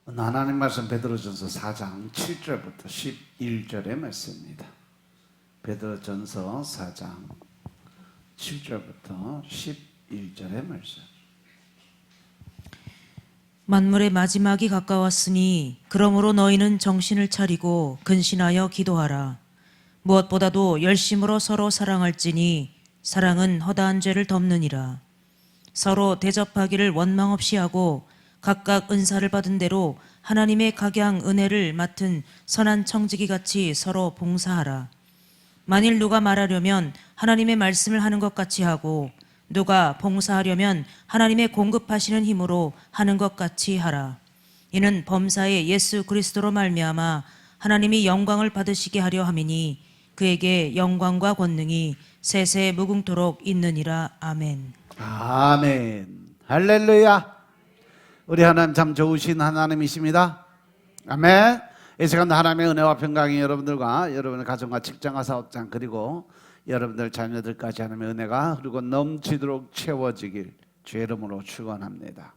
하나님 말씀 베드로전서 4장 7절부터 11절의 말씀입니다. 베드로전서 4장 7절부터 11절의 말씀. 만물의 마지막이 가까웠으니 그러므로 너희는 정신을 차리고 근신하여 기도하라. 무엇보다도 열심으로 서로 사랑할지니 사랑은 허다한 죄를 덮느니라. 서로 대접하기를 원망 없이 하고 각각 은사를 받은 대로 하나님의 각양 은혜를 맡은 선한 청지기 같이 서로 봉사하라. 만일 누가 말하려면 하나님의 말씀을 하는 것 같이 하고 누가 봉사하려면 하나님의 공급하시는 힘으로 하는 것 같이 하라. 이는 범사의 예수 그리스도로 말미암아 하나님이 영광을 받으시게 하려 함이니 그에게 영광과 권능이 세세 무궁토록 있느니라. 아멘. 아멘. 할렐루야. 우리 하나님 참 좋으신 하나님이십니다. 아멘. 이 시간도 하나님의 은혜와 평강이 여러분들과 여러분의 가정과 직장과 사업장 그리고 여러분들 자녀들까지 하나님의 은혜가 그리고 넘치도록 채워지길 주의 이름으로 축원합니다.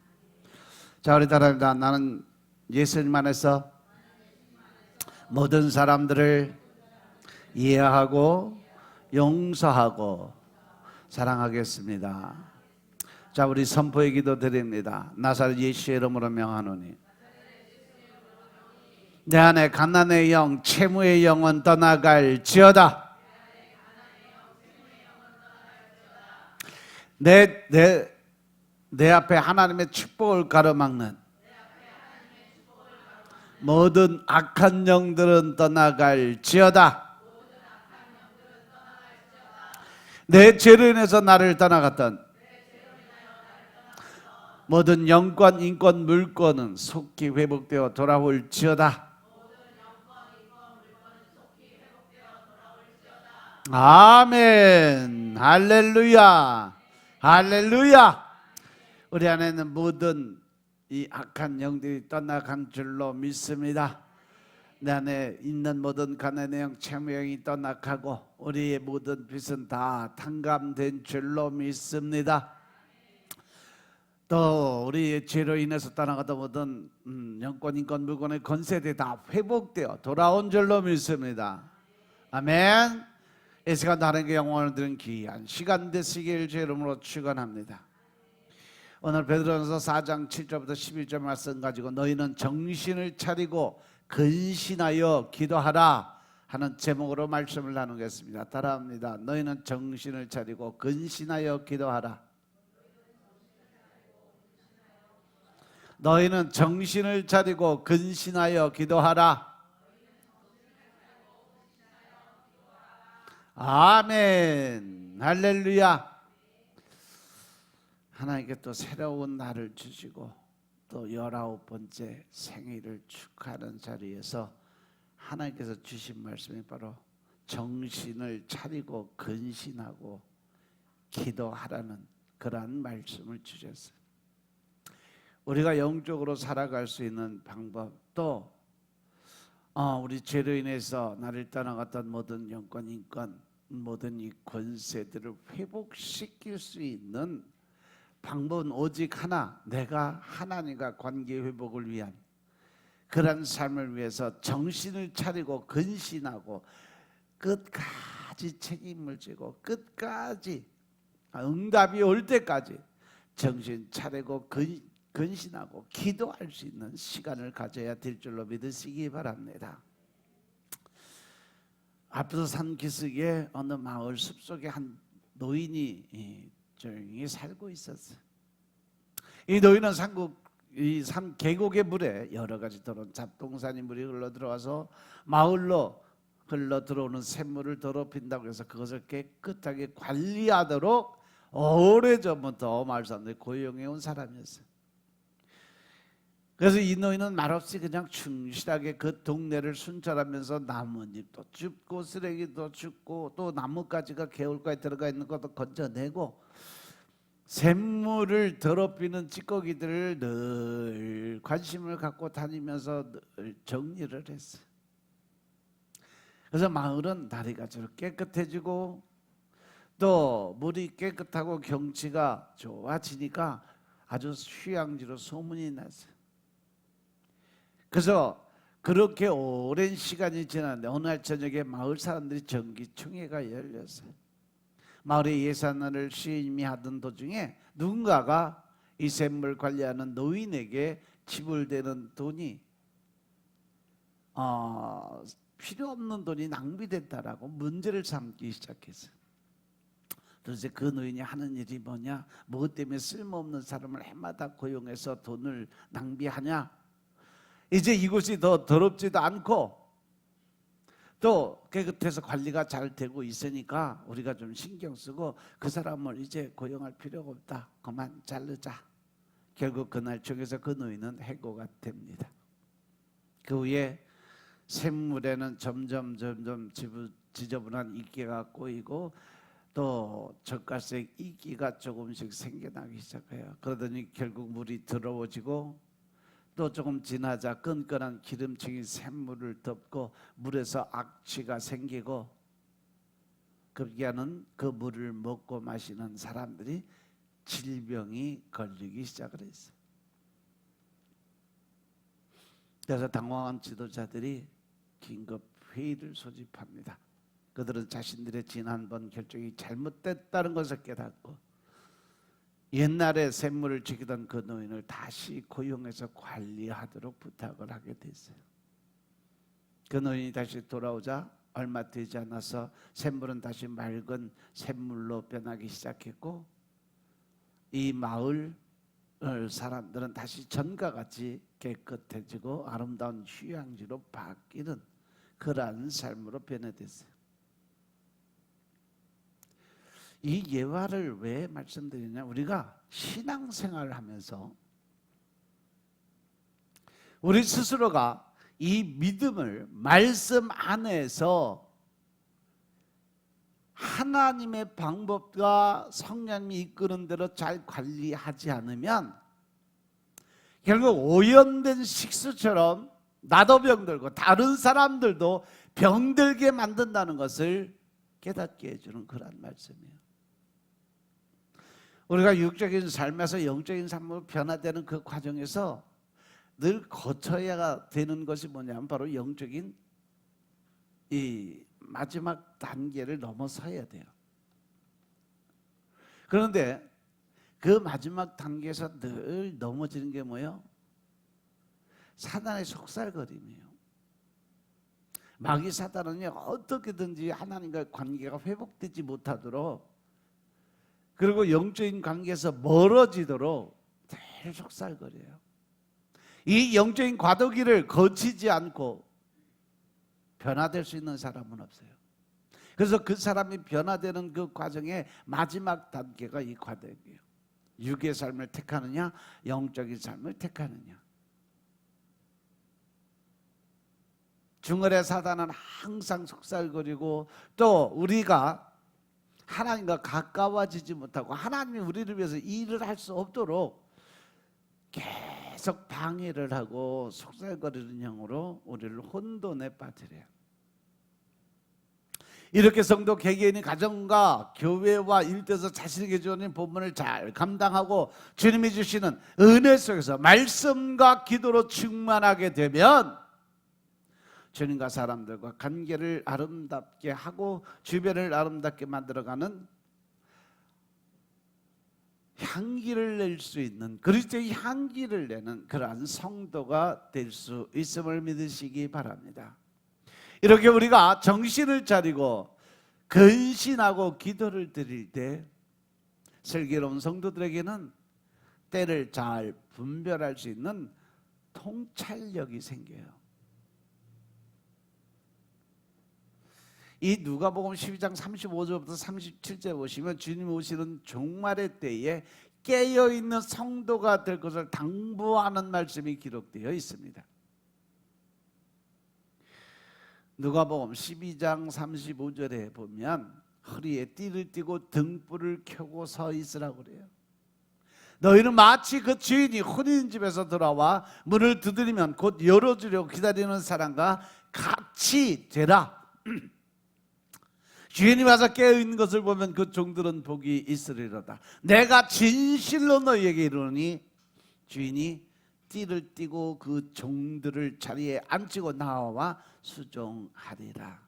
자, 우리 따라합니다. 나는 예수님 안에서 모든 사람들을 이해하고 용서하고 사랑하겠습니다. 자, 우리 선포의 기도 드립니다. 나사렛 예수의 이름으로 명하노니 내 안에 가난의 영, 채무의 영은 떠나갈지어다. 내 앞에 하나님의 축복을 가로막는 모든 악한 영들은 떠나갈지어다. 내 죄로 인해서 나를 떠나갔던 모든 영권, 인권, 물권은 속히 회복되어 돌아올지어다. 아멘. 할렐루야. 할렐루야. 우리 안에는 모든 이 악한 영들이 떠나간 줄로 믿습니다. 내 안에 있는 모든 가난의 영, 채무의 영이 떠나가고 우리의 모든 빚은 다 탕감된 줄로 믿습니다. 또 우리의 죄로 인해서 떠나가던 모든 영권, 인권, 물권의 권세들이 다 회복되어 돌아온 줄로 믿습니다. 아멘. 이 시간 하나님께 영광을 드리는 귀한 시간 되시길 주의 이름으로 축원합니다. 오늘 베드로전서 4장 7절부터 11절 말씀 가지고 너희는 정신을 차리고 근신하여 기도하라 하는 제목으로 말씀을 나누겠습니다. 따라합니다. 너희는 정신을 차리고 근신하여 기도하라. 너희는 정신을 차리고 근신하여 기도하라. 아멘. 할렐루야. 하나님께 또 새로운 날을 주시고 또 19번째 생일을 축하하는 자리에서 하나님께서 주신 말씀이 바로 정신을 차리고 근신하고 기도하라는 그러한 말씀을 주셨어요. 우리가 영적으로 살아갈 수 있는 방법도 우리 죄로 인해서 나를 떠나갔던 모든 영권, 인권, 모든 이 권세들을 회복시킬 수 있는 방법은 오직 하나, 내가 하나님과 관계 회복을 위한 그런 삶을 위해서 정신을 차리고 근신하고 끝까지 책임을 지고 끝까지 응답이 올 때까지 정신 차리고 근신하고 기도할 수 있는 시간을 가져야 될 줄로 믿으시기 바랍니다. 앞에서 산기슭에 어느 마을 숲속에 한 노인이 조용히 살고 있었어요. 이 노인은 이 산 계곡의 물에 여러 가지 들어온 잡동사니 물이 흘러 들어와서 마을로 흘러 들어오는 샘물을 더럽힌다고 해서 그것을 깨끗하게 관리하도록 오래전부터 마을 사람들이 고용해 온 사람이었어요. 그래서 이 노인은 말없이 그냥 충실하게 그 동네를 순찰하면서 나뭇잎도 줍고 쓰레기도 줍고 또 나뭇가지가 개울가에 들어가 있는 것도 건져내고 샘물을 더럽히는 찌꺼기들을 늘 관심을 갖고 다니면서 늘 정리를 했어요. 그래서 마을은 날이 갈수록 깨끗해지고 또 물이 깨끗하고 경치가 좋아지니까 아주 휴양지로 소문이 났어요. 그래서 그렇게 오랜 시간이 지났는데 어느 날 저녁에 마을 사람들이 정기총회가 열렸어요. 마을의 예산을 시임이 하던 도중에 누군가가 이 샘물 관리하는 노인에게 지불되는 돈이 필요 없는 돈이 낭비됐다라고 문제를 삼기 시작했어요. 그래서 그 노인이 하는 일이 뭐냐? 무엇 때문에 쓸모없는 사람을 해마다 고용해서 돈을 낭비하냐? 이제 이곳이 더 더럽지도 않고 또 깨끗해서 관리가 잘 되고 있으니까 우리가 좀 신경 쓰고 그 사람을 이제 고용할 필요가 없다. 그만 자르자. 결국 그날 쪽에서 그 노인은 해고가 됩니다. 그 후에 샘물에는 점점 지저분한 이끼가 꼬이고 또 젓갈색 이끼가 조금씩 생겨나기 시작해요. 그러더니 결국 물이 더러워지고 또 조금 지나자 끈끈한 기름층이 샘물을 덮고 물에서 악취가 생기고 급기야는 그 물을 먹고 마시는 사람들이 질병이 걸리기 시작을 했어요. 그래서 당황한 지도자들이 긴급 회의를 소집합니다. 그들은 자신들의 지난번 결정이 잘못됐다는 것을 깨닫고 옛날에 샘물을 지키던 그 노인을 다시 고용해서 관리하도록 부탁을 하게 됐어요. 그 노인이 다시 돌아오자 얼마 되지 않아서 샘물은 다시 맑은 샘물로 변하기 시작했고 이 마을 사람들은 다시 전과 같이 깨끗해지고 아름다운 휴양지로 바뀌는 그러한 삶으로 변해됐어요. 이 예화를 왜 말씀드리냐? 우리가 신앙생활을 하면서 우리 스스로가 이 믿음을 말씀 안에서 하나님의 방법과 성령님이 이끄는 대로 잘 관리하지 않으면 결국 오염된 식수처럼 나도 병들고 다른 사람들도 병들게 만든다는 것을 깨닫게 해주는 그런 말씀이에요. 우리가 육적인 삶에서 영적인 삶으로 변화되는 그 과정에서 늘 거쳐야 되는 것이 뭐냐면 바로 영적인 이 마지막 단계를 넘어서야 돼요. 그런데 그 마지막 단계에서 늘 넘어지는 게 뭐예요? 사단의 속살거림이에요. 마귀 사단은요, 어떻게든지 하나님과의 관계가 회복되지 못하도록 그리고 영적인 관계에서 멀어지도록 늘 속살거려요. 이 영적인 과도기를 거치지 않고 변화될 수 있는 사람은 없어요. 그래서 그 사람이 변화되는 그 과정의 마지막 단계가 이 과도기예요. 육의 삶을 택하느냐 영적인 삶을 택하느냐. 중월의 사단은 항상 속살거리고 또 우리가 하나님과 가까워지지 못하고 하나님이 우리를 위해서 일을 할 수 없도록 계속 방해를 하고 속살거리는 형으로 우리를 혼돈에 빠뜨려요. 이렇게 성도 개개인이 가정과 교회와 일터에서 자신에게 주어진 본분을 잘 감당하고 주님이 주시는 은혜 속에서 말씀과 기도로 충만하게 되면 주님과 사람들과 관계를 아름답게 하고 주변을 아름답게 만들어가는 향기를 낼 수 있는 그리스도의 향기를 내는 그러한 성도가 될 수 있음을 믿으시기 바랍니다. 이렇게 우리가 정신을 차리고 근신하고 기도를 드릴 때 슬기로운 성도들에게는 때를 잘 분별할 수 있는 통찰력이 생겨요. 이 누가복음 12장 35절부터 37절 보시면 주님 오시는 종말의 때에 깨어있는 성도가 될 것을 당부하는 말씀이 기록되어 있습니다. 누가복음 12장 35절에 보면 허리에 띠를 띠고 등불을 켜고 서 있으라고 그래요. 너희는 마치 그 주인이 혼인집에서 돌아와 문을 두드리면 곧 열어주려고 기다리는 사람과 같이 되라. 주인이 와서 깨어있는 것을 보면 그 종들은 복이 있으리로다. 내가 진실로 너희에게 이르노니 주인이 띠를 띠고 그 종들을 자리에 앉히고 나와 수종하리라.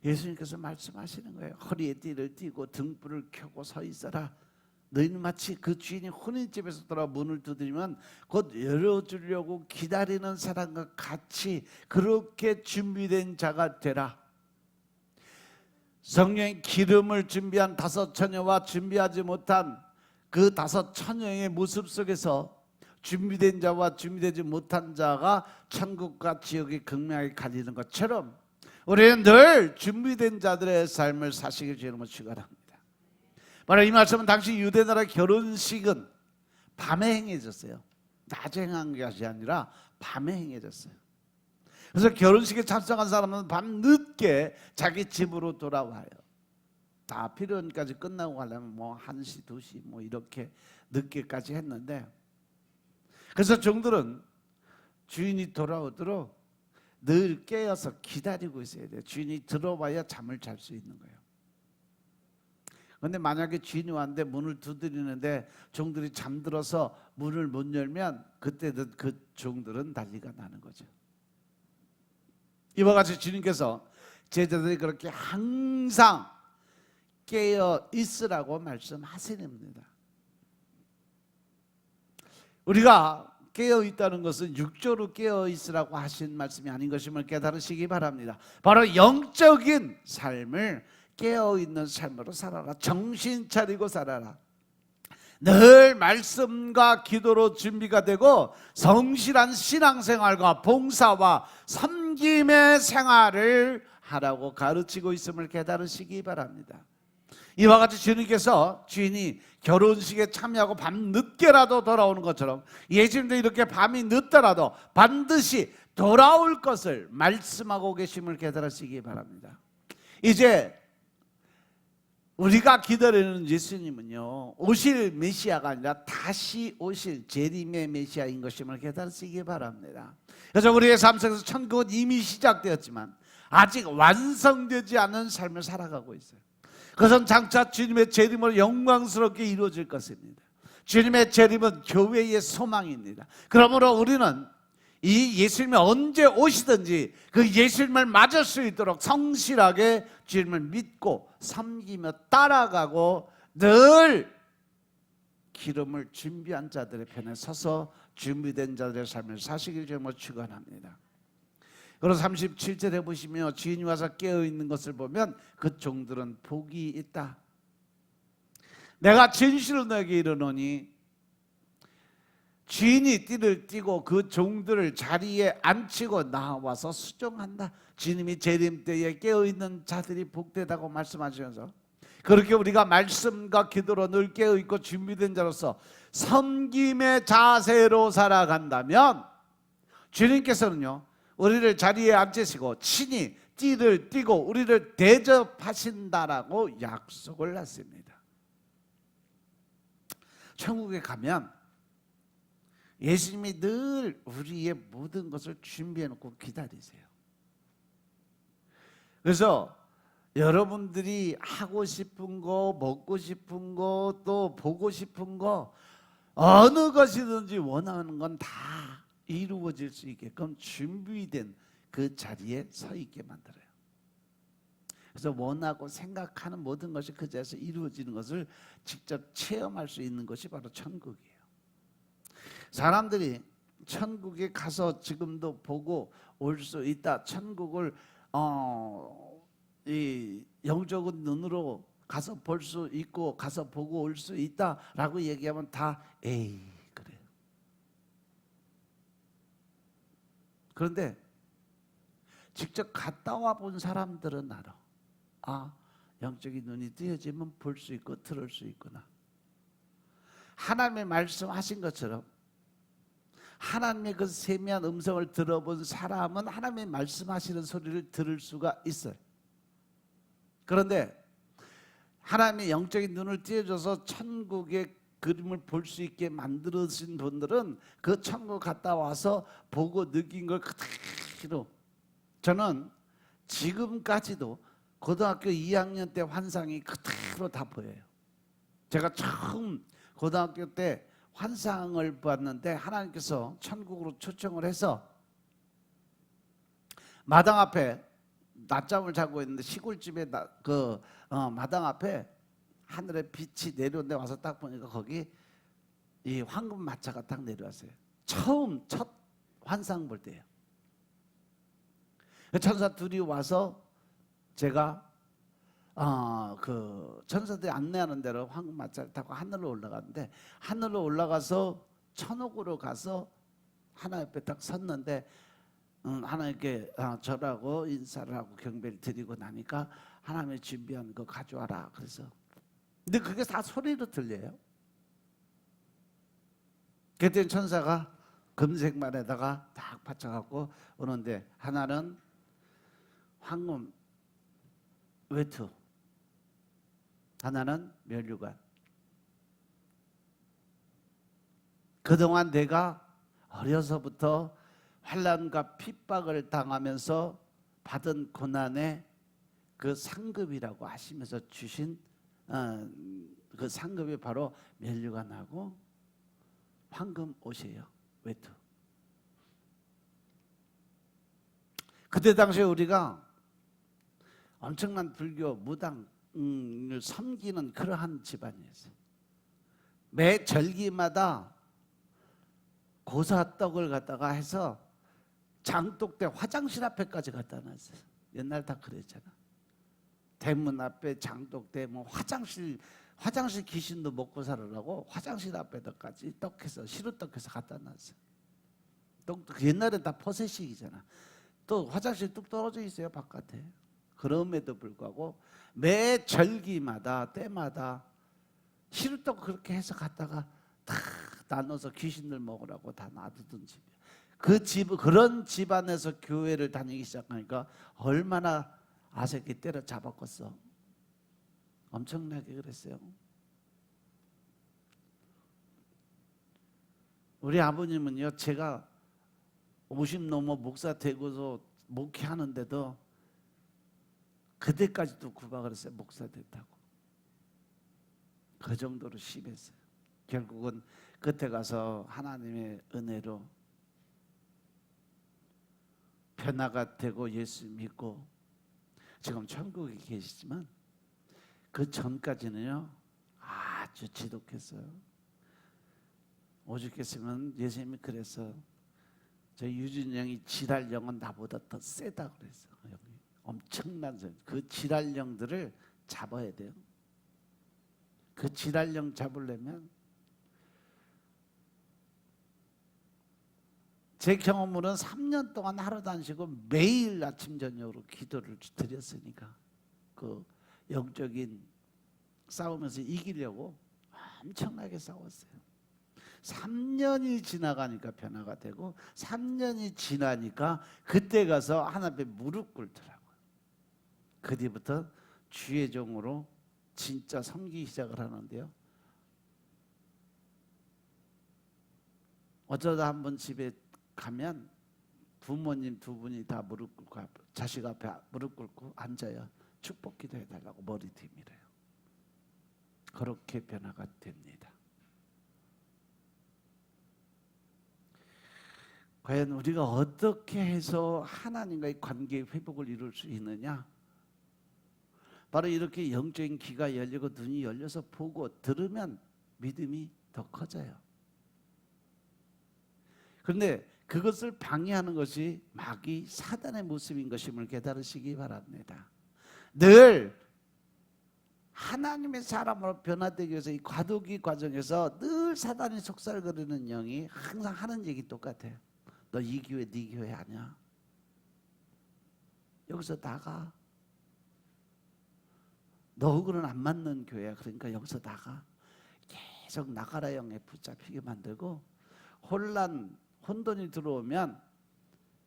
예수님께서 말씀하시는 거예요. 허리에 띠를 띠고 등불을 켜고 서 있어라. 너희는 마치 그 주인이 혼인집에서 돌아 문을 두드리면 곧 열어주려고 기다리는 사람과 같이 그렇게 준비된 자가 되라. 성령의 기름을 준비한 5 처녀와 준비하지 못한 그 5 처녀의 모습 속에서 준비된 자와 준비되지 못한 자가 천국과 지옥이 극명하게 갈리는 것처럼 우리는 늘 준비된 자들의 삶을 사시길 주님으로 축원합니다. 바로 이 말씀은 당시 유대나라 결혼식은 밤에 행해졌어요. 낮에 행한 것이 아니라 밤에 행해졌어요. 그래서 결혼식에 참석한 사람은 밤늦게 자기 집으로 돌아와요. 다 피로연까지 끝나고 가려면 뭐 1시, 2시 뭐 이렇게 늦게까지 했는데, 그래서 종들은 주인이 돌아오도록 늘 깨어서 기다리고 있어야 돼요. 주인이 들어와야 잠을 잘 수 있는 거예요. 그런데 만약에 주인이 왔는데 문을 두드리는데 종들이 잠들어서 문을 못 열면 그때는 그 종들은 난리가 나는 거죠. 이와 같이 주님께서 제자들이 그렇게 항상 깨어 있으라고 말씀하십니다. 우리가 깨어 있다는 것은 육조로 깨어 있으라고 하신 말씀이 아닌 것임을 깨달으시기 바랍니다. 바로 영적인 삶을 깨어 있는 삶으로 살아라. 정신 차리고 살아라. 늘 말씀과 기도로 준비가 되고 성실한 신앙생활과 봉사와 섬김의 생활을 하라고 가르치고 있음을 깨달으시기 바랍니다. 이와 같이 주님께서 주인이 결혼식에 참여하고 밤늦게라도 돌아오는 것처럼 예수님도 이렇게 밤이 늦더라도 반드시 돌아올 것을 말씀하고 계심을 깨달으시기 바랍니다. 이제 우리가 기다리는 예수님은요, 오실 메시아가 아니라 다시 오실 재림의 메시아인 것임을 깨달으시기 바랍니다. 그래서 우리의 삶 속에서 천국은 이미 시작되었지만 아직 완성되지 않은 삶을 살아가고 있어요. 그것은 장차 주님의 재림으로 영광스럽게 이루어질 것입니다. 주님의 재림은 교회의 소망입니다. 그러므로 우리는 이 예수님이 언제 오시든지 그 예수님을 맞을 수 있도록 성실하게 주님을 믿고 섬기며 따라가고 늘 기름을 준비한 자들의 편에 서서 준비된 자들의 삶을 사시길 주님으로 축원합니다. 그리고 37절에 보시면 주인이 와서 깨어있는 것을 보면 그 종들은 복이 있다. 내가 진실로 너에게 이르노니 주인이 띠를 띠고 그 종들을 자리에 앉히고 나와서 수종한다. 주님이 재림 때에 깨어있는 자들이 복되다고 말씀하시면서 그렇게 우리가 말씀과 기도로 늘 깨어있고 준비된 자로서 섬김의 자세로 살아간다면 주님께서는요 우리를 자리에 앉히시고 친히 띠를 띠고 우리를 대접하신다라고 약속을 했습니다. 천국에 가면 예수님이 늘 우리의 모든 것을 준비해 놓고 기다리세요. 그래서 여러분들이 하고 싶은 거, 먹고 싶은 거, 또 보고 싶은 거 어느 것이든지 원하는 건 다 이루어질 수 있게끔 준비된 그 자리에 서 있게 만들어요. 그래서 원하고 생각하는 모든 것이 그 자리에서 이루어지는 것을 직접 체험할 수 있는 것이 바로 천국이에요. 사람들이 천국에 가서 지금도 보고 올 수 있다. 천국을 이 영적인 눈으로 가서 볼 수 있고 가서 보고 올 수 있다라고 얘기하면 다 에이 그래요. 그런데 직접 갔다 와 본 사람들은 알아. 아, 영적인 눈이 뜨여지면 볼 수 있고 들을 수 있구나. 하나님의 말씀하신 것처럼 하나님의 그 세미한 음성을 들어본 사람은 하나님의 말씀하시는 소리를 들을 수가 있어요. 그런데 하나님의 영적인 눈을 띄워줘서 천국의 그림을 볼 수 있게 만들어진 분들은 그 천국 갔다 와서 보고 느낀 걸 그대로, 저는 지금까지도 고등학교 2학년 때 환상이 그대로 다 보여요. 제가 처음 고등학교 때 환상을 보았는데 하나님께서 천국으로 초청을 해서 마당 앞에 낮잠을 자고 있는데 시골집에 마당 앞에 하늘에 빛이 내려오는데 와서 딱 보니까 거기 이 황금 마차가 딱 내려왔어요. 첫 환상 볼 때예요. 천사 둘이 와서 제가 그 천사들이 안내하는 대로 황금 마차를 타고 하늘로 올라갔는데 하늘로 올라가서 천국으로 가서 하나님 앞에 딱 섰는데 하나님께 절하고 인사를 하고 경배를 드리고 나니까 하나님이 준비한 거 가져와라 그래서 근데 그게 다 소리로 들려요. 그랬더니 천사가 금색만에다가 딱 받쳐갖고 오는데 하나는 황금 외투, 하나는 면류관. 그동안 내가 어려서부터 환난과 핍박을 당하면서 받은 고난의 그 상급이라고 하시면서 주신 그 상급이 바로 면류관하고 황금 옷이에요. 외투. 그때 당시에 우리가 엄청난 불교 무당을 섬기는 그러한 집안이었어요. 매 절기마다 고사떡을 갖다가 해서 장독대 화장실 앞에까지 갖다 놨어요. 옛날 다 그랬잖아. 대문 앞에 장독대 뭐 화장실 귀신도 먹고 살으라고 화장실 앞에다까지 떡해서 시루떡해서 갖다 놨어요. 옛날에 다 퍼세식이잖아. 또 화장실 뚝 떨어져 있어요 바깥에. 그럼에도 불구하고 매 절기마다 때마다 시루떡 그렇게 해서 갖다가 다 나눠서 귀신들 먹으라고 다 놔두던 집이에요. 그런 집안에서 교회를 다니기 시작하니까 얼마나 아새끼 때려 잡았겠어. 엄청나게 그랬어요. 우리 아버님은요, 제가 50 넘어 목사 되고서 목회하는데도 그때까지도 구박을 했어요. 목사 됐다고. 그 정도로 심했어요. 결국은 그때 가서 하나님의 은혜로 변화가 되고 예수 믿고 지금 천국에 계시지만 그 전까지는요 아주 지독했어요. 오죽했으면 예수님이 그래서 저 유진이 형이 지랄령은 나보다 더 세다 그랬어. 엄청난 그 지랄령들을 잡아야 돼요. 그 지랄령 잡으려면 제 경험으로는 3년 동안 하루도 안 쉬고 매일 아침 저녁으로 기도를 드렸으니까 그 영적인 싸우면서 이기려고 엄청나게 싸웠어요. 3년이 지나가니까 변화가 되고 3년이 지나니까 그때 가서 하나님 앞에 무릎 꿇더라고요. 그 뒤부터 주의 종으로 진짜 섬기기 시작을 하는데요. 어쩌다 한번 집에 가면 부모님 두 분이 다 무릎 꿇고 자식 앞에 무릎 꿇고 앉아요. 축복 기도해달라고 머리 뒤밀어요. 그렇게 변화가 됩니다. 과연 우리가 어떻게 해서 하나님과의 관계의 회복을 이룰 수 있느냐? 바로 이렇게 영적인 귀가 열리고 눈이 열려서 보고 들으면 믿음이 더 커져요. 그런데 그것을 방해하는 것이 마귀 사단의 모습인 것임을 깨달으시기 바랍니다. 늘 하나님의 사람으로 변화되기 위해서 이 과도기 과정에서 늘 사단이 속살거리는 영이 항상 하는 얘기 똑같아요. 너 이 교회 네 교회 아니야? 여기서 나가. 너하고는 안 맞는 교회야. 그러니까 여기서 나가. 계속 나가라 영에 붙잡히게 만들고 혼돈이 들어오면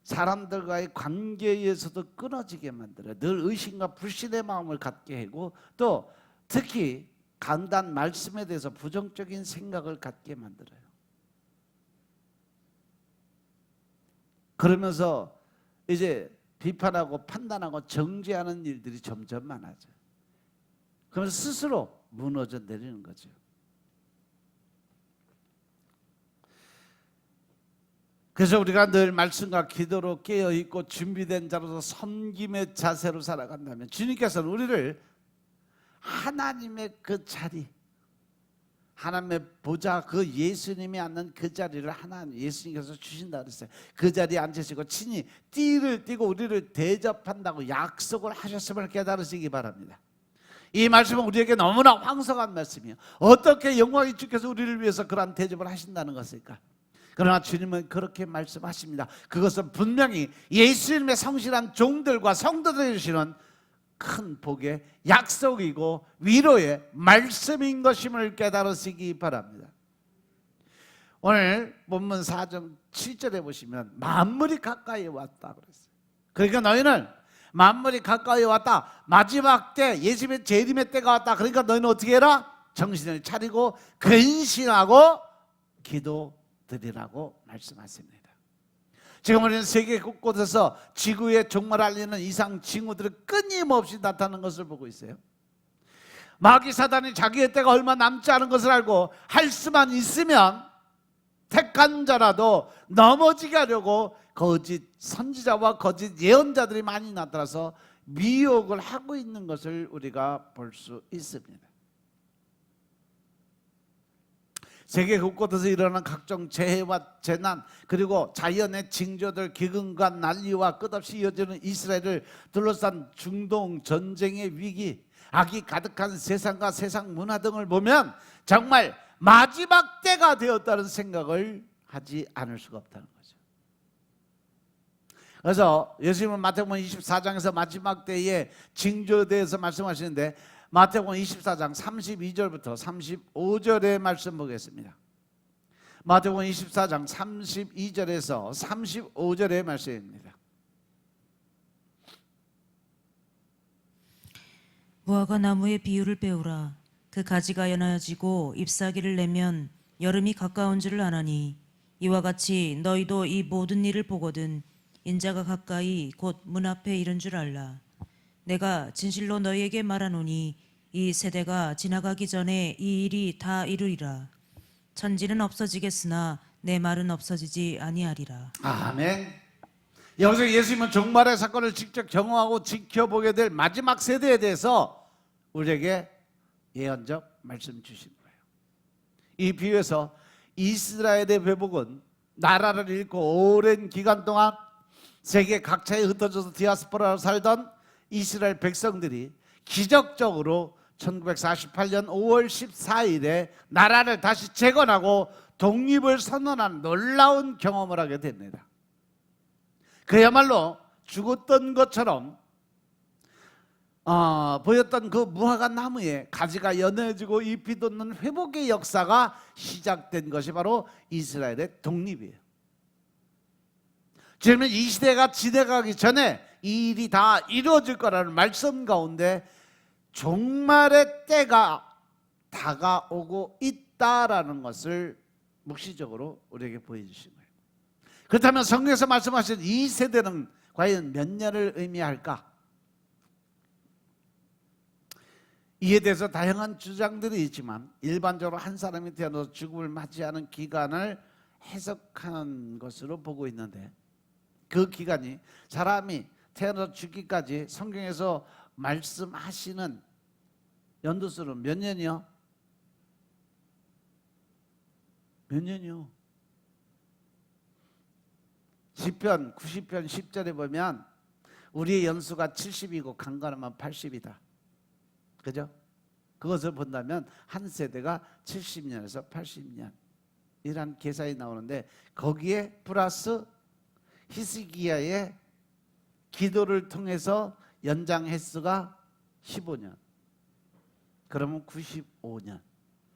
사람들과의 관계에서도 끊어지게 만들어요. 늘 의심과 불신의 마음을 갖게 하고 또 특히 강단 말씀에 대해서 부정적인 생각을 갖게 만들어요. 그러면서 이제 비판하고 판단하고 정죄하는 일들이 점점 많아져요. 그러면서 스스로 무너져 내리는 거죠. 그래서 우리가 늘 말씀과 기도로 깨어있고 준비된 자로서 섬김의 자세로 살아간다면 주님께서는 우리를 하나님의 그 자리, 하나님의 보좌, 그 예수님이 앉는 그 자리를 하나님 예수님께서 주신다 그랬어요. 그 자리에 앉으시고 친히 띠를 띠고 우리를 대접한다고 약속을 하셨음을 깨달으시기 바랍니다. 이 말씀은 우리에게 너무나 황송한 말씀이에요. 어떻게 영광의 주께서 우리를 위해서 그러한 대접을 하신다는 것일까? 그러나 주님은 그렇게 말씀하십니다. 그것은 분명히 예수님의 성실한 종들과 성도들이 주시는 큰 복의 약속이고 위로의 말씀인 것임을 깨달으시기 바랍니다. 오늘 본문 4장 7절에 보시면 만물이 가까이 왔다 그랬어요. 그러니까 너희는 만물이 가까이 왔다, 마지막 때 예수님의 재림의 때가 왔다. 그러니까 너희는 어떻게 해라? 정신을 차리고 근신하고 기도드리라고 말씀하십니다. 지금 우리는 세계 곳곳에서 지구의 종말을 알리는 이상 징후들이 끊임없이 나타나는 것을 보고 있어요. 마귀 사단이 자기의 때가 얼마 남지 않은 것을 알고 할 수만 있으면 택한 자라도 넘어지게 하려고 거짓 선지자와 거짓 예언자들이 많이 나타나서 미혹을 하고 있는 것을 우리가 볼 수 있습니다. 세계 곳곳에서 일어나는 각종 재해와 재난, 그리고 자연의 징조들, 기근과 난리와 끝없이 이어지는 이스라엘을 둘러싼 중동 전쟁의 위기, 악이 가득한 세상과 세상 문화 등을 보면 정말 마지막 때가 되었다는 생각을 하지 않을 수가 없다는 거죠. 그래서 예수님은 마태복음 24장에서 마지막 때의 징조에 대해서 말씀하시는데 마태복음 24장 32절부터 35절의 말씀 보겠습니다. 마태복음 24장 32절에서 35절의 말씀입니다. 무화과 나무의 비유를 배우라. 그 가지가 연해지고 잎사귀를 내면 여름이 가까운 줄을 아나니 이와 같이 너희도 이 모든 일을 보거든 인자가 가까이 곧 문 앞에 이른 줄 알라. 내가 진실로 너희에게 말하노니 이 세대가 지나가기 전에 이 일이 다 이루리라. 천지는 없어지겠으나 내 말은 없어지지 아니하리라. 아멘. 여기서 예수님은 종말의 사건을 직접 경험하고 지켜보게 될 마지막 세대에 대해서 우리에게 예언적 말씀 주신 거예요. 이 비유에서 이스라엘의 회복은 나라를 잃고 오랜 기간 동안 세계 각처에 흩어져서 디아스포라로 살던 이스라엘 백성들이 기적적으로 1948년 5월 14일에 나라를 다시 재건하고 독립을 선언한 놀라운 경험을 하게 됩니다. 그야말로 죽었던 것처럼 보였던 그 무화과 나무에 가지가 연해지고 잎이 돋는 회복의 역사가 시작된 것이 바로 이스라엘의 독립이에요. 지금 이 시대가 지나가기 전에 이 일이 다 이루어질 거라는 말씀 가운데 종말의 때가 다가오고 있다라는 것을 묵시적으로 우리에게 보여주신 거예요. 그렇다면 성경에서 말씀하신 이 세대는 과연 몇 년을 의미할까? 이에 대해서 다양한 주장들이 있지만 일반적으로 한 사람이 태어나서 죽음을 맞이하는 기간을 해석하는 것으로 보고 있는데 그 기간이 사람이 태어나서 죽기까지 성경에서 말씀하시는 연도수는 몇 년이요? 몇 년이요? 시편 90편 10절에 보면 우리의 연수가 70이고 강건하면 80이다. 그죠? 그것을 본다면 한 세대가 70년에서 80년 이란 계산이 나오는데 거기에 플러스 히스기야의 기도를 통해서 연장 횟수가 15년, 그러면 95년,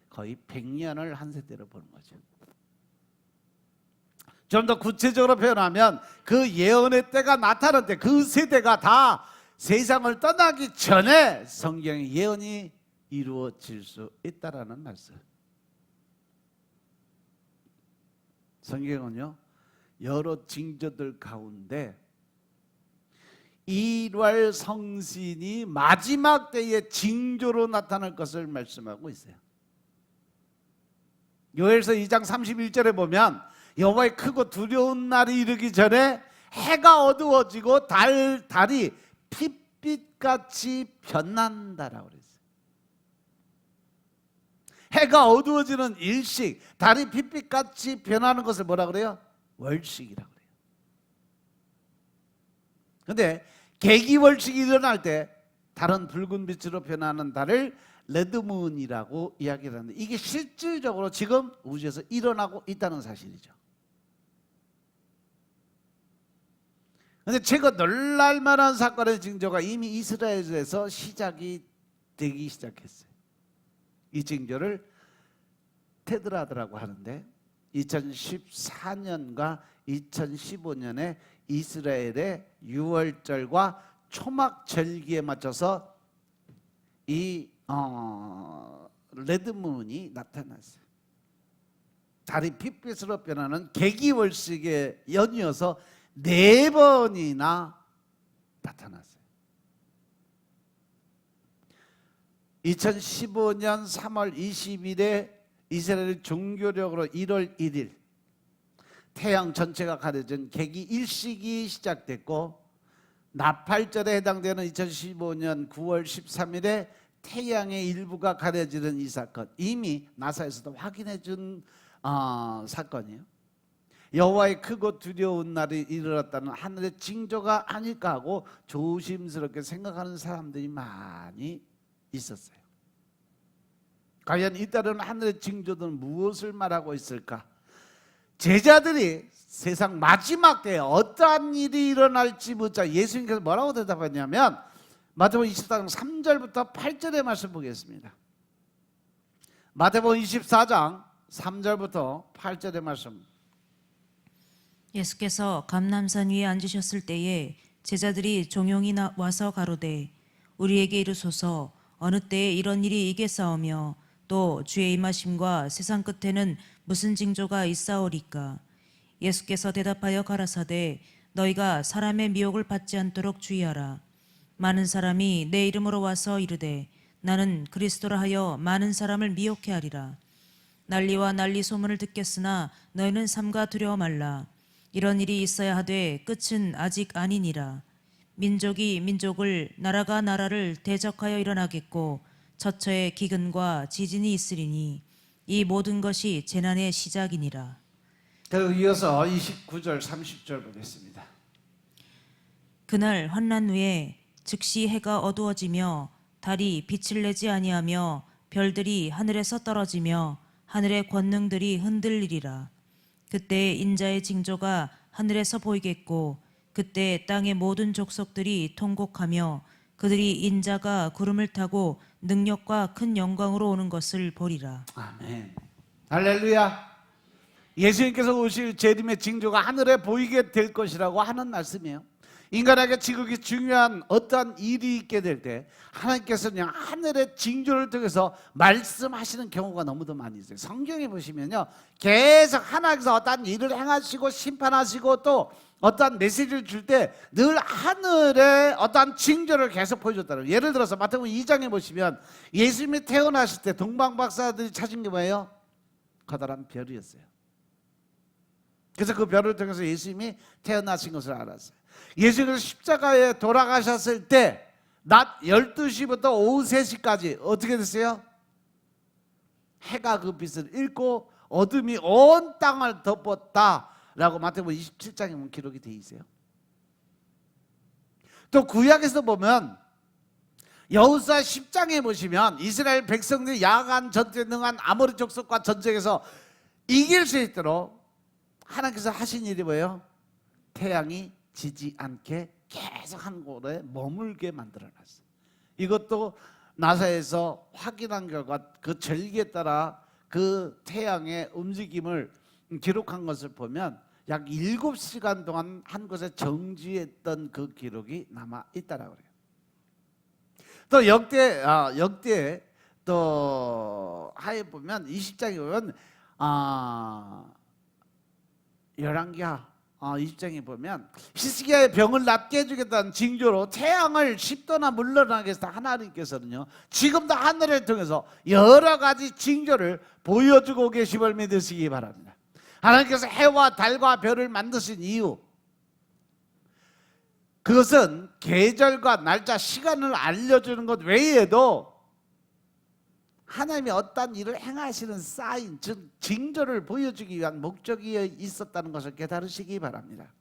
거의 100년을 한 세대로 보는 거죠. 좀 더 구체적으로 표현하면 그 예언의 때가 나타날 때 그 세대가 다 세상을 떠나기 전에 성경의 예언이 이루어질 수 있다라는 말씀. 성경은요 여러 징조들 가운데 일월 성신이 마지막 때의 징조로 나타날 것을 말씀하고 있어요. 요엘서 2장 31절에 보면 여호와의 크고 두려운 날이 이르기 전에 해가 어두워지고 달이 핏빛같이 변난다라고 그랬어요. 해가 어두워지는 일식, 달이 핏빛같이 변하는 것을 뭐라 그래요? 월식이라고 그래요. 근데 계기월식이 일어날 때 달은 붉은 빛으로 변하는 달을 레드문이라고 이야기를 하는데, 이게 실질적으로 지금 우주에서 일어나고 있다는 사실이죠. 근데 제가 놀랄 만한 사건의 징조가 이미 이스라엘에서 시작이 되기 시작했어요. 이 징조를 테드라드라고 하는데, 2014년과 2015년에 이스라엘의 6월절과 초막절기에 맞춰서 이 레드문이 나타났어요. 달이 핏빛으로 변하는 계기월식에 연이어서 4번이나 나타났어요. 2015년 3월 20일에 이스라엘 종교력으로 1월 1일 태양 전체가 가려진 계기 일식이 시작됐고, 나팔절에 해당되는 2015년 9월 13일에 태양의 일부가 가려지는 이 사건, 이미 나사에서도 확인해 준 사건이에요. 여호와의 크고 두려운 날이 이르렀다는 하늘의 징조가 아닐까 하고 조심스럽게 생각하는 사람들이 많이 있었어요. 과연 이따른 하늘의 징조들은 무엇을 말하고 있을까? 제자들이 세상 마지막 때에 어떠한 일이 일어날지 묻자 예수님께서 뭐라고 대답했냐면, 마태복음 24장 3절부터 8절의 말씀 보겠습니다. 마태복음 24장 3절부터 8절의 말씀. 예수께서 감람산 위에 앉으셨을 때에 제자들이 종용이 와서 가로되 우리에게 이르소서 어느 때에 이런 일이 있겠사오며 또 주의 임하심과 세상 끝에는 무슨 징조가 있사오리까? 예수께서 대답하여 가라사대 너희가 사람의 미혹을 받지 않도록 주의하라. 많은 사람이 내 이름으로 와서 이르되 나는 그리스도라 하여 많은 사람을 미혹해 하리라. 난리와 난리 소문을 듣겠으나 너희는 삼가 두려워 말라. 이런 일이 있어야 하되 끝은 아직 아니니라. 민족이 민족을, 나라가 나라를 대적하여 일어나겠고 처처에 기근과 지진이 있으리니 이 모든 것이 재난의 시작이니라. 그리고 이어서 29절 30절 보겠습니다. 그날 환난 후에 즉시 해가 어두워지며 달이 빛을 내지 아니하며 별들이 하늘에서 떨어지며 하늘의 권능들이 흔들리리라. 그때 인자의 징조가 하늘에서 보이겠고 그때 땅의 모든 족속들이 통곡하며 그들이 인자가 구름을 타고 능력과 큰 영광으로 오는 것을 보리라. 아멘. 할렐루야. 예수님께서 오실 재림의 징조가 하늘에 보이게 될 것이라고 하는 말씀이에요. 인간에게 지극히 중요한 어떠한 일이 있게 될 때 하나님께서는 하늘의 징조를 통해서 말씀하시는 경우가 너무도 많이 있어요. 성경에 보시면요, 계속 하나님께서 어떠한 일을 행하시고 심판하시고 또 어떠한 메시지를 줄 때 늘 하늘의 어떠한 징조를 계속 보여줬다는 거예요. 예를 들어서 마태복음 2장에 보시면 예수님이 태어나실 때 동방박사들이 찾은 게 뭐예요? 커다란 별이었어요. 그래서 그 별을 통해서 예수님이 태어나신 것을 알았어요. 예수님께서 십자가에 돌아가셨을 때 낮 12시부터 오후 3시까지 어떻게 됐어요? 해가 그 빛을 잃고 어둠이 온 땅을 덮었다라고 마태복음 27장에 보면 기록이 되어 있어요. 또 구약에서 보면 여호수아 10장에 보시면 이스라엘 백성들이 야간 전투에 능한 아모리 족속과 전쟁에서 이길 수 있도록 하나님께서 하신 일이 뭐예요? 태양이 지지 않게 계속 한 곳에 머물게 만들어놨어요. 이것도 나사에서 확인한 결과 그 절기에 따라 그 태양의 움직임을 기록한 것을 보면 약 7시간 동안 한 곳에 정지했던 그 기록이 남아 있다라고 그래요. 또 역대 또 하에 보면 20장에 보면 열왕기하 20장에 보면 히스기야의 병을 낫게 해주겠다는 징조로 태양을 10도나 물러나게 해서 하나님께서는요 지금도 하늘을 통해서 여러 가지 징조를 보여주고 계심을 믿으시기 바랍니다. 하나님께서 해와 달과 별을 만드신 이유, 그것은 계절과 날짜, 시간을 알려주는 것 외에도 하나님이 어떤 일을 행하시는 사인, 즉 징조를 보여주기 위한 목적이 있었다는 것을 깨달으시기 바랍니다.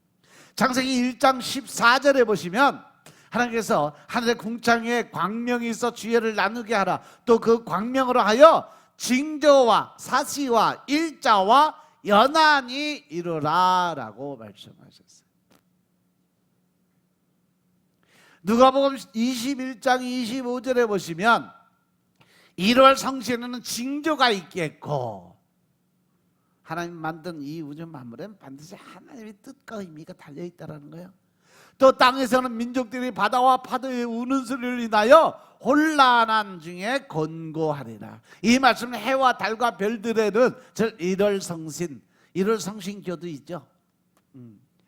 창세기 1장 14절에 보시면 하나님께서 하늘의 궁창에 광명이 있어 주야를 나누게 하라. 또 그 광명으로 하여 징조와 사시와 일자와 연한이 이루라 라고 말씀하셨어요. 누가복음 21장 25절에 보시면 1월 성신에는 징조가 있겠고, 하나님 만든 이 우주 만물엔 반드시 하나님의 뜻과 의미가 달려있다는 거예요. 또 땅에서는 민족들이 바다와 파도의 우는 소리를 인하여 혼란한 중에 곤고하리라. 이 말씀은 해와 달과 별들에는 즉 1월 성신, 1월 성신교도 있죠.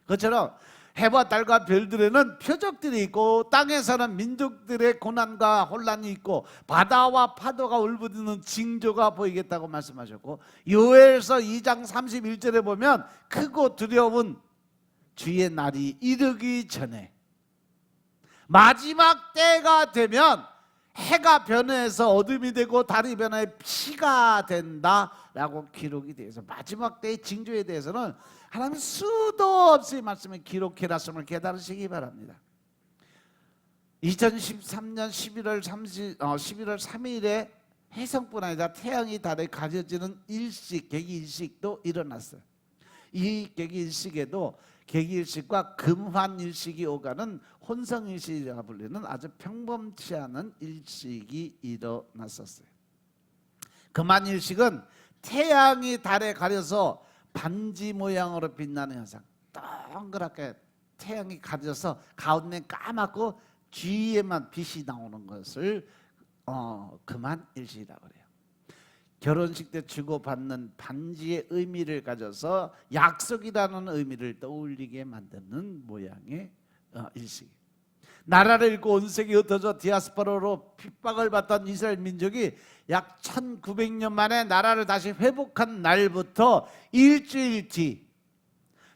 그것처럼 해와 달과 별들에는 표적들이 있고, 땅에서는 민족들의 고난과 혼란이 있고, 바다와 파도가 울부짖는 징조가 보이겠다고 말씀하셨고, 요엘서 2장 31절에 보면 크고 두려운 주의 날이 이르기 전에 마지막 때가 되면 해가 변해서 어둠이 되고 달이 변해 피가 된다라고 기록이 되어 있어요. 마지막 때의 징조에 대해서는 하나님 수도 없이 말씀을 기록해놨음을 깨달으시기 바랍니다. 2013년 11월 3일에 해성뿐 아니라 태양이 달에 가려지는 일식, 개기일식도 일어났어요. 이 개기일식에도 개기일식과 금환일식이 오가는 혼성일식이라고 불리는 아주 평범치 않은 일식이 일어났었어요. 금환일식은 태양이 달에 가려서 반지 모양으로 빛나는 현상, 동그랗게 태양이 가려서 가운데 까맣고 뒤에만 빛이 나오는 것을 금환일식이라고 해요. 결혼식 때 주고받는 반지의 의미를 가져서 약속이라는 의미를 떠올리게 만드는 모양의 일식. 나라를 잃고 온 세계에 흩어져 디아스포라로 핍박을 받던 이스라엘 민족이 약 1900년 만에 나라를 다시 회복한 날부터 일주일 뒤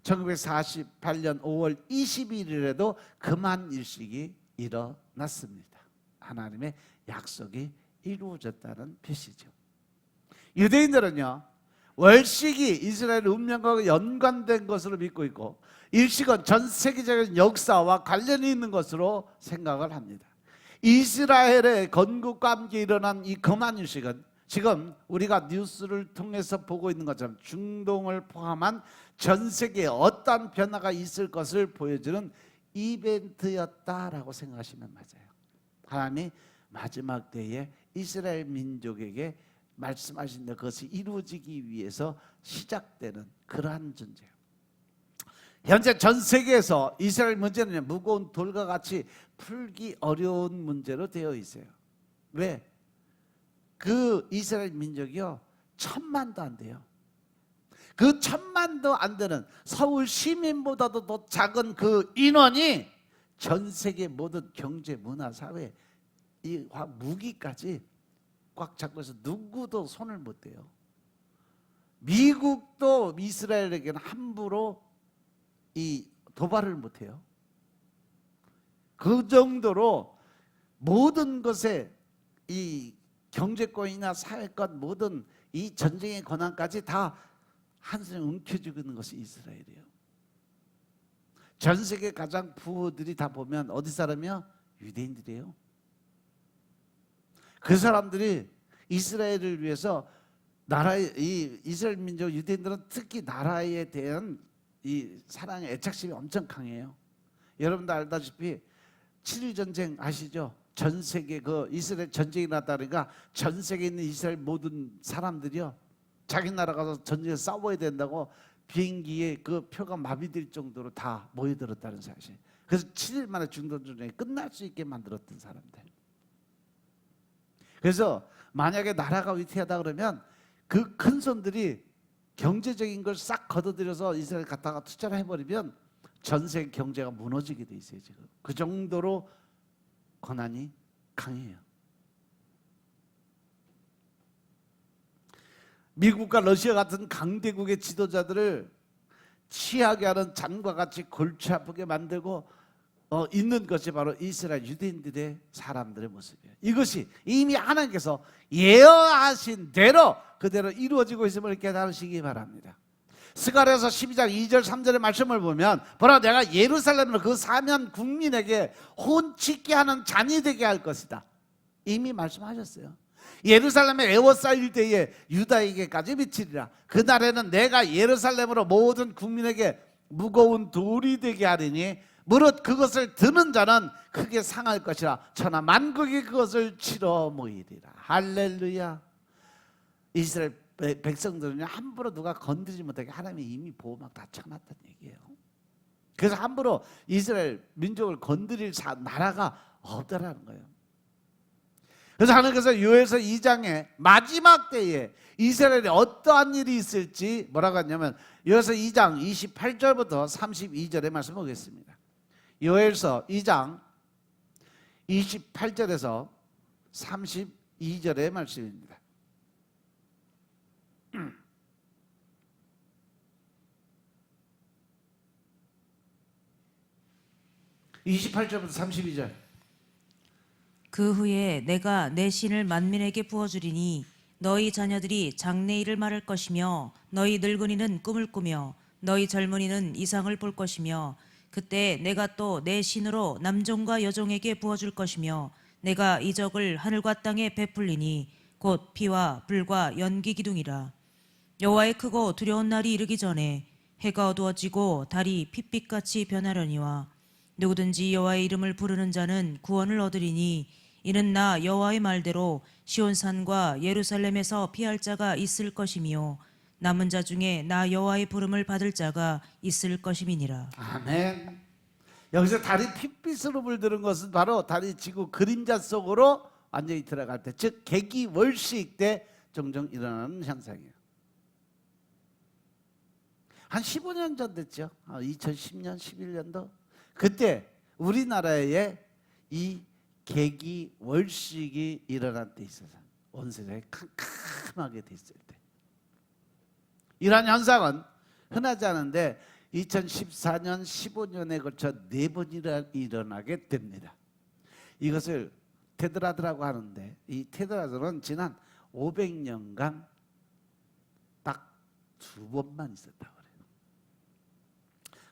1948년 5월 21일에도 금환일식이 일어났습니다. 하나님의 약속이 이루어졌다는 표시죠. 유대인들은요, 월식이 이스라엘 운명과 연관된 것으로 믿고 있고, 일식은 전 세계적인 역사와 관련이 있는 것으로 생각을 합니다. 이스라엘의 건국과 함께 일어난 이 금환일식은 지금 우리가 뉴스를 통해서 보고 있는 것처럼 중동을 포함한 전 세계에 어떤 변화가 있을 것을 보여주는 이벤트였다라고 생각하시면 맞아요. 하나님이 마지막 때에 이스라엘 민족에게 말씀하신 그것이 이루어지기 위해서 시작되는 그러한 존재예요. 현재 전 세계에서 이스라엘 문제는 무거운 돌과 같이 풀기 어려운 문제로 되어 있어요. 왜? 그 이스라엘 민족이요, 1000만도 안 돼요. 그 1000만도 안 되는 서울 시민보다도 더 작은 그 인원이 전 세계 모든 경제, 문화, 사회, 이 무기까지 꽉 잡고 있어 누구도 손을 못 대요. 미국도 이스라엘에게는 함부로 이 도발을 못 해요. 그 정도로 모든 것에 이 경제권이나 사회권 모든 이 전쟁의 권한까지 다 한순에 움켜쥐고 있는 것이 이스라엘이에요. 전 세계 가장 부호들이 다 보면 어디 사람이요? 유대인들이에요. 그 사람들이 이스라엘을 위해서 이 이스라엘 민족 유대인들은 특히 나라에 대한 이 사랑의 애착심이 엄청 강해요. 여러분도 알다시피 7.1 전쟁 아시죠? 전 세계 그 이스라엘 전쟁이 났다니까 전 세계에 있는 이스라엘 모든 사람들이요, 자기 나라 가서 전쟁에 싸워야 된다고 비행기에 그 표가 마비될 정도로 다 모여들었다는 사실. 그래서 7일 만에 중동 전쟁이 끝날 수 있게 만들었던 사람들. 그래서 만약에 나라가 위태하다 그러면 그 큰 손들이 경제적인 걸 싹 걷어들여서 이스라엘 갖다가 투자를 해버리면 전 세계 경제가 무너지게 돼 있어요. 지금 그 정도로 권한이 강해요. 미국과 러시아 같은 강대국의 지도자들을 취하게 하는 잔과 같이 골치 아프게 만들고 있는 것이 바로 이스라엘 유대인들의 사람들의 모습이에요. 이것이 이미 하나님께서 예언하신 대로 그대로 이루어지고 있음을 깨달으시기 바랍니다. 스가랴서 12장 2절 3절의 말씀을 보면 보라 내가 예루살렘을 그 사면 국민에게 혼치게 하는 잔이 되게 할 것이다. 이미 말씀하셨어요. 예루살렘에 에워싸일 때에 유다에게까지 미치리라. 그날에는 내가 예루살렘으로 모든 국민에게 무거운 돌이 되게 하리니 무릇 그것을 드는 자는 크게 상할 것이라. 천하 만국이 그것을 치러 모이리라. 할렐루야. 이스라엘 백성들은 함부로 누가 건드리지 못하게 하나님이 이미 보호막 다 쳐놨다는 얘기예요. 그래서 함부로 이스라엘 민족을 건드릴 나라가 없다라는 거예요. 그래서 하나님께서 요엘서 2장에 마지막 때에 이스라엘에 어떠한 일이 있을지 뭐라고 하냐면 요엘서 2장 28절부터 32절의 말씀 보겠습니다. 요엘서 2장 28절에서 32절의 말씀입니다. 28절부터 32절. 그 후에 내가 내 신을 만민에게 부어주리니 너희 자녀들이 장래일을 말할 것이며 너희 늙은이는 꿈을 꾸며 너희 젊은이는 이상을 볼 것이며 그때 내가 또 내 신으로 남종과 여종에게 부어줄 것이며 내가 이적을 하늘과 땅에 베풀리니 곧 피와 불과 연기 기둥이라. 여호와의 크고 두려운 날이 이르기 전에 해가 어두워지고 달이 핏빛같이 변하려니와 누구든지 여호와의 이름을 부르는 자는 구원을 얻으리니 이는 나 여호와의 말대로 시온산과 예루살렘에서 피할 자가 있을 것이며 남은 자 중에 나 여호와의 부름을 받을 자가 있을 것임이니라. 아멘. 여기서 달이 핏빛으로 물드는 것은 바로 달이 지구 그림자 속으로 완전히 들어갈 때, 즉 개기월식 때 종종 일어나는 현상이에요. 한 15년 전 됐죠. 2010년, 11년도 그때 우리나라에 이 개기월식이 일어날 때 있어서 온 세상에 캄캄하게 됐을 때, 이러한 현상은 흔하지 않은데 2014년, 15년에 걸쳐 4번 일어나게 됩니다. 이것을 테드라드라고 하는데 이 테드라드는 지난 500년간 딱 2번만 있었다고 그래요.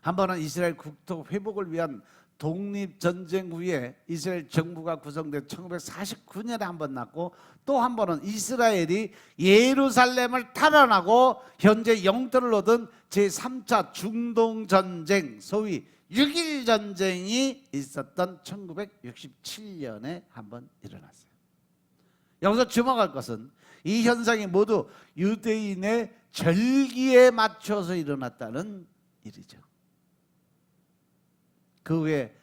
한 번은 이스라엘 국토 회복을 위한 독립전쟁 후에 이스라엘 정부가 구성된 1949년에 한 번 났고, 또 한 번은 이스라엘이 예루살렘을 탈환하고 현재 영토를 얻은 제3차 중동전쟁, 소위 6.1 전쟁이 있었던 1967년에 한 번 일어났어요. 여기서 주목할 것은 이 현상이 모두 유대인의 절기에 맞춰서 일어났다는 일이죠. 그 후에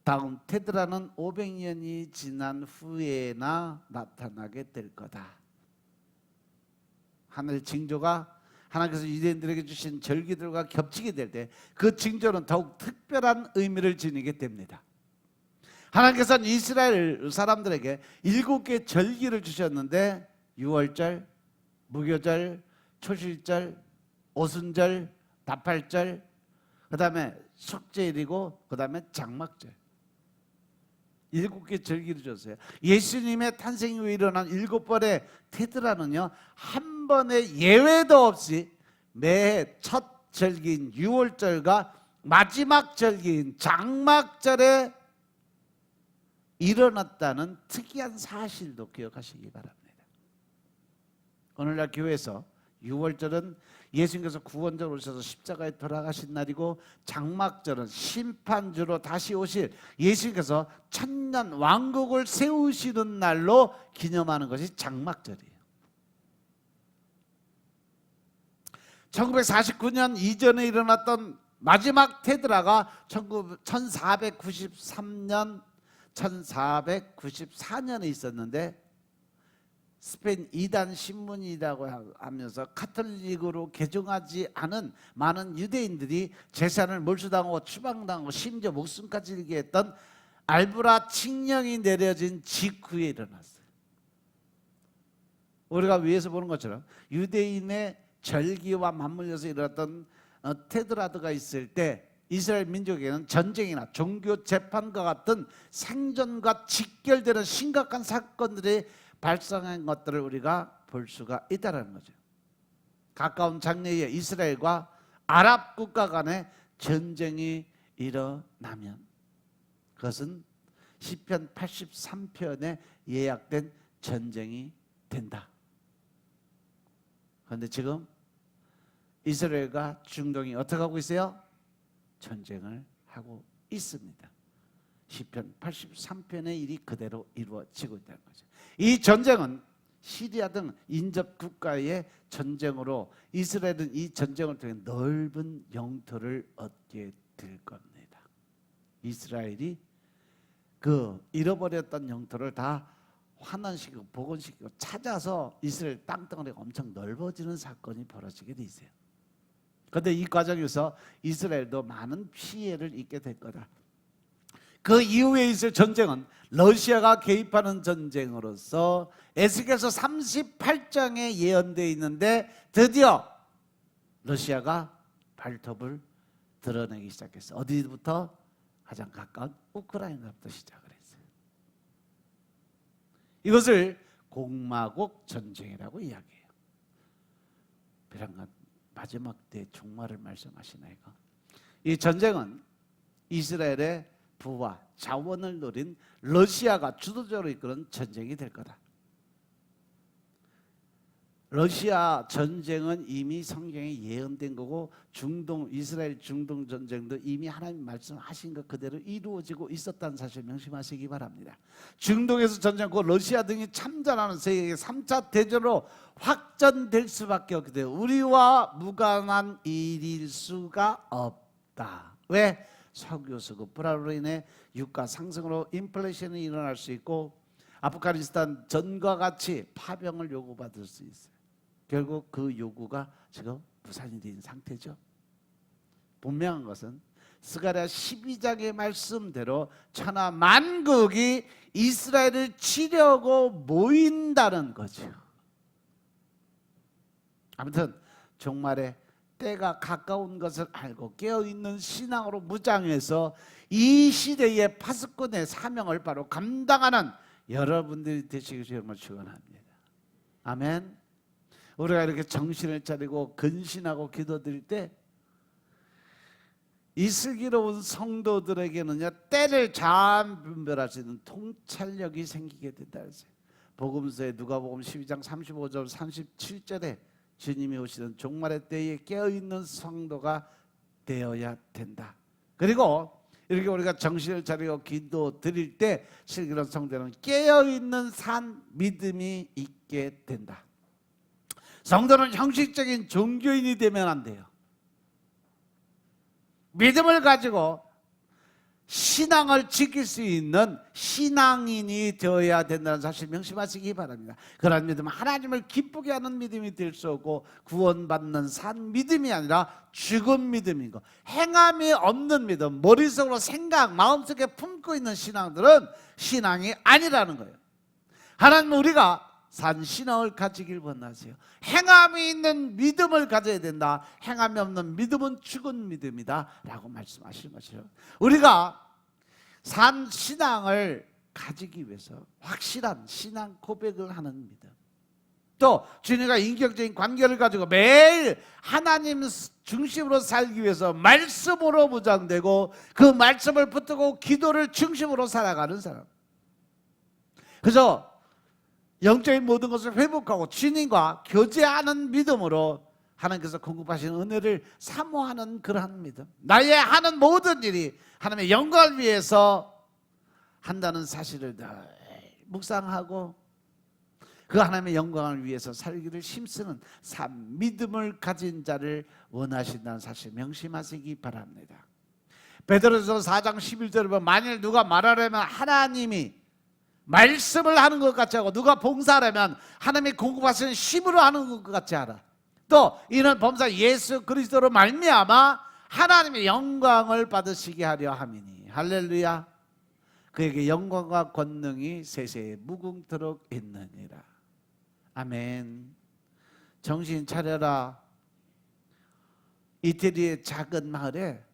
다음 테드라는 500년이 지난 후에나 나타나게 될 거다. 하늘의 징조가 하나님께서 유대인들에게 주신 절기들과 겹치게 될 때 그 징조는 더욱 특별한 의미를 지니게 됩니다. 하나님께서는 이스라엘 사람들에게 7개의 절기를 주셨는데 유월절, 무교절, 초실절, 오순절, 나팔절, 그 다음에 속죄일이고 그 다음에 장막절, 7개 절기를 줬어요. 예수님의 탄생 후에 일어난 7번의 테드라는요, 한 번의 예외도 없이 매해 첫 절기인 유월절과 마지막 절기인 장막절에 일어났다는 특이한 사실도 기억하시기 바랍니다. 오늘날 교회에서 유월절은 예수님께서 구원자로 오셔서 십자가에 돌아가신 날이고, 장막절은 심판주로 다시 오실 예수님께서 천년 왕국을 세우시는 날로 기념하는 것이 장막절이에요. 1949년 이전에 일어났던 마지막 테드라가 1493년, 1494년에 있었는데, 스페인 이단 신문이라고 하면서 카톨릭으로 개종하지 않은 많은 유대인들이 재산을 몰수당하고 추방당하고 심지어 목숨까지 잃게 했던 알부라 칙령이 내려진 직후에 일어났어요. 우리가 위에서 보는 것처럼 유대인의 절기와 맞물려서 일어났던 테드라드가 있을 때 이스라엘 민족에게는 전쟁이나 종교 재판과 같은 생존과 직결되는 심각한 사건들이 발생한 것들을 우리가 볼 수가 있다는 거죠. 가까운 장래에 이스라엘과 아랍 국가 간의 전쟁이 일어나면 그것은 시편 83편에 예약된 전쟁이 된다. 그런데 지금 이스라엘과 중동이 어떻게 하고 있어요? 전쟁을 하고 있습니다. 시편 83편의 일이 그대로 이루어지고 있다는 거죠. 이 전쟁은 시리아 등 인접 국가의 전쟁으로 이스라엘은 이 전쟁을 통해 넓은 영토를 얻게 될 겁니다. 이스라엘이 그 잃어버렸던 영토를 다 환원시키고 복원시키고 찾아서 이스라엘 땅덩어리가 엄청 넓어지는 사건이 벌어지게 돼 있어요. 그런데 이 과정에서 이스라엘도 많은 피해를 입게 될 거다. 그 이후에 있을 전쟁은 러시아가 개입하는 전쟁으로서 에스겔서 38장에 예언되어 있는데 드디어 러시아가 발톱을 드러내기 시작했어요. 어디부터? 가장 가까운 우크라이나부터 시작을 했어요. 이것을 공마국 전쟁이라고 이야기해요. 베란간 마지막 때 종말을 말씀하시나요? 이 전쟁은 이스라엘의 부와 자원을 노린 러시아가 주도적으로 이끄는 전쟁이 될 거다. 러시아 전쟁은 이미 성경에 예언된 거고 이스라엘 중동 전쟁도 이미 하나님 말씀하신 것 그대로 이루어지고 있었다는 사실 명심하시기 바랍니다. 중동에서 전쟁하고 러시아 등이 참전하는 세계 3차 대전으로 확전될 수밖에 없기 때문에 우리와 무관한 일일 수가 없다. 왜? 석유수급 불안으로 인해 유가 상승으로 인플레이션이 일어날 수 있고 아프가니스탄 전과 같이 파병을 요구받을 수 있어요. 결국 그 요구가 지금 무산이 된 상태죠. 분명한 것은 스가랴 12장의 말씀대로 천하 만국이 이스라엘을 치려고 모인다는 거죠. 아무튼 종말에 때가 가까운 것을 알고 깨어있는 신앙으로 무장해서 이 시대의 파수꾼의 사명을 바로 감당하는 여러분들이 되시길 정말 축원합니다. 아멘. 우리가 이렇게 정신을 차리고 근신하고 기도드릴 때 이 슬기로운 성도들에게는요 때를 잘 분별할 수 있는 통찰력이 생기게 된다. 복음서에 누가복음 12장 35절 37절에 주님이 오시는 종말의 때에 깨어있는 성도가 되어야 된다. 그리고 이렇게 우리가 정신을 차리고 기도 드릴 때 슬기로운 성도는 깨어있는 산 믿음이 있게 된다. 성도는 형식적인 종교인이 되면 안 돼요. 믿음을 가지고 신앙을 지킬 수 있는 신앙인이 되어야 된다는 사실 명심하시기 바랍니다. 그런 믿음은 하나님을 기쁘게 하는 믿음이 될 수 없고 구원받는 산 믿음이 아니라 죽은 믿음이고 행함이 없는 믿음, 머릿속으로 생각, 마음속에 품고 있는 신앙들은 신앙이 아니라는 거예요. 하나님은 우리가 산 신앙을 가지길 원하세요. 행함이 있는 믿음을 가져야 된다. 행함이 없는 믿음은 죽은 믿음이다 라고 말씀하시는 것이죠. 우리가 산 신앙을 가지기 위해서 확실한 신앙 고백을 하는 믿음, 또 주님과 인격적인 관계를 가지고 매일 하나님 중심으로 살기 위해서 말씀으로 무장되고 그 말씀을 붙들고 기도를 중심으로 살아가는 사람, 그래서 영적인 모든 것을 회복하고 주님과 교제하는 믿음으로 하나님께서 공급하시는 은혜를 사모하는 그러한 믿음, 나의 하는 모든 일이 하나님의 영광을 위해서 한다는 사실을 늘 묵상하고 그 하나님의 영광을 위해서 살기를 힘쓰는 산 믿음을 가진 자를 원하신다는 사실 명심하시기 바랍니다. 베드로전서 4장 11절에 보면 만일 누가 말하려면 하나님이 말씀을 하는 것 같이 하고 누가 봉사하려면 하나님이 공급하시는 힘으로 하는 것 같이 하라. 또 이는 범사 예수 그리스도로 말미암아 하나님의 영광을 받으시게 하려 함이니 할렐루야. 그에게 영광과 권능이 세세에 무궁토록 있느니라. 아멘. 정신 차려라. 이태리의 작은 마을에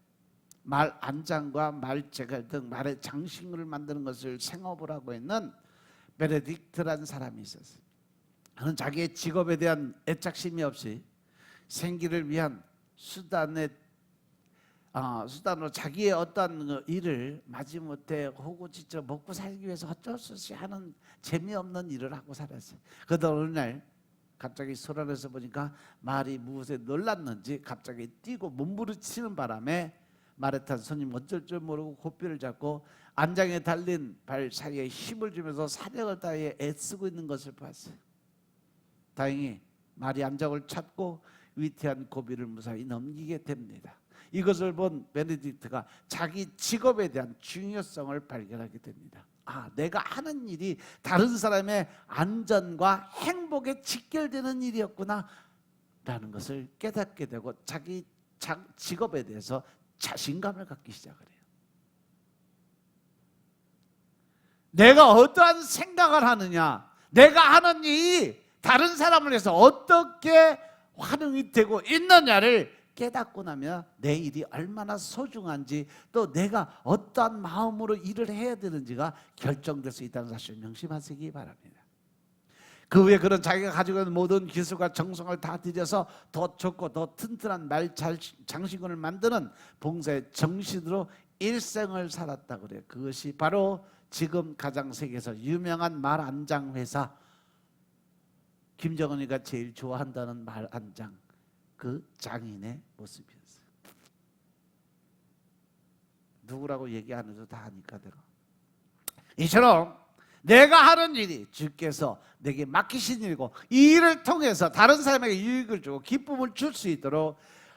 말 안장과 말 제갈 등 말의 장식물을 만드는 것을 생업을 하고 있는 베네딕트라는 사람이 있었어요. 그는 자기의 직업에 대한 애착심이 없이 생기를 위한 수단으로 자기의 어떤 일을 마지못해 호구지쳐 먹고 살기 위해서 어쩔 수 없이 하는 재미없는 일을 하고 살았어요. 그러다 어느 날 갑자기 소란에서 보니까 말이 무엇에 놀랐는지 갑자기 뛰고 몸부림치는 바람에 말에 탄 손님 어쩔 줄 모르고 고삐를 잡고 안장에 달린 발 사이에 힘을 주면서 사력을 다해 애쓰고 있는 것을 봤어요. 다행히 말이 안장을 찾고 위태한 고비를 무사히 넘기게 됩니다. 이것을 본 베네딕트가 자기 직업에 대한 중요성을 발견하게 됩니다. 내가 하는 일이 다른 사람의 안전과 행복에 직결되는 일이었구나 라는 것을 깨닫게 되고 자기 직업에 대해서 자신감을 갖기 시작을 해요. 내가 어떠한 생각을 하느냐, 내가 하는 일이 다른 사람을 위해서 어떻게 활용이 되고 있느냐를 깨닫고 나면 내 일이 얼마나 소중한지, 또 내가 어떠한 마음으로 일을 해야 되는지가 결정될 수 있다는 사실을 명심하시기 바랍니다. 그 후에 그런 자기가 가지고 있는 모든 기술과 정성을 다 들여서 더 좋고 더 튼튼한 말 장식을 만드는 봉사의 정신으로 일생을 살았다고 그래요. 그것이 바로 지금 가장 세계에서 유명한 말 안장 회사, 김정은이가 제일 좋아한다는 말 안장, 그 장인의 모습이었어요. 누구라고 얘기 안 해도 다 아니까 내가. 이처럼 내가 하는 일이 주께서 내게 맡기신 일이고 이 일을 통해서 다른 사람에게 유익을 주고 기쁨을 줄 수 있도록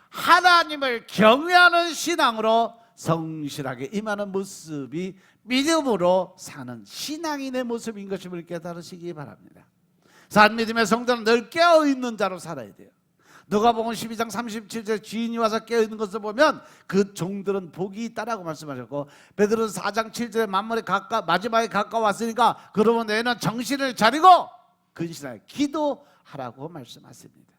하나님을 경외하는 신앙으로 성실하게 임하는 모습이 믿음으로 사는 신앙인의 모습인 것임을 깨달으시기 바랍니다. 산 믿음의 성도는 늘 깨어있는 자로 살아야 돼요. 누가복음 12장 37절 주인이 와서 깨어있는 것을 보면 그 종들은 복이 있다라고 말씀하셨고, 베드로는 4장 7절에 마지막에 가까웠으니까 그러면 너희는 정신을 차리고 근신하여 기도하라고 말씀하십니다.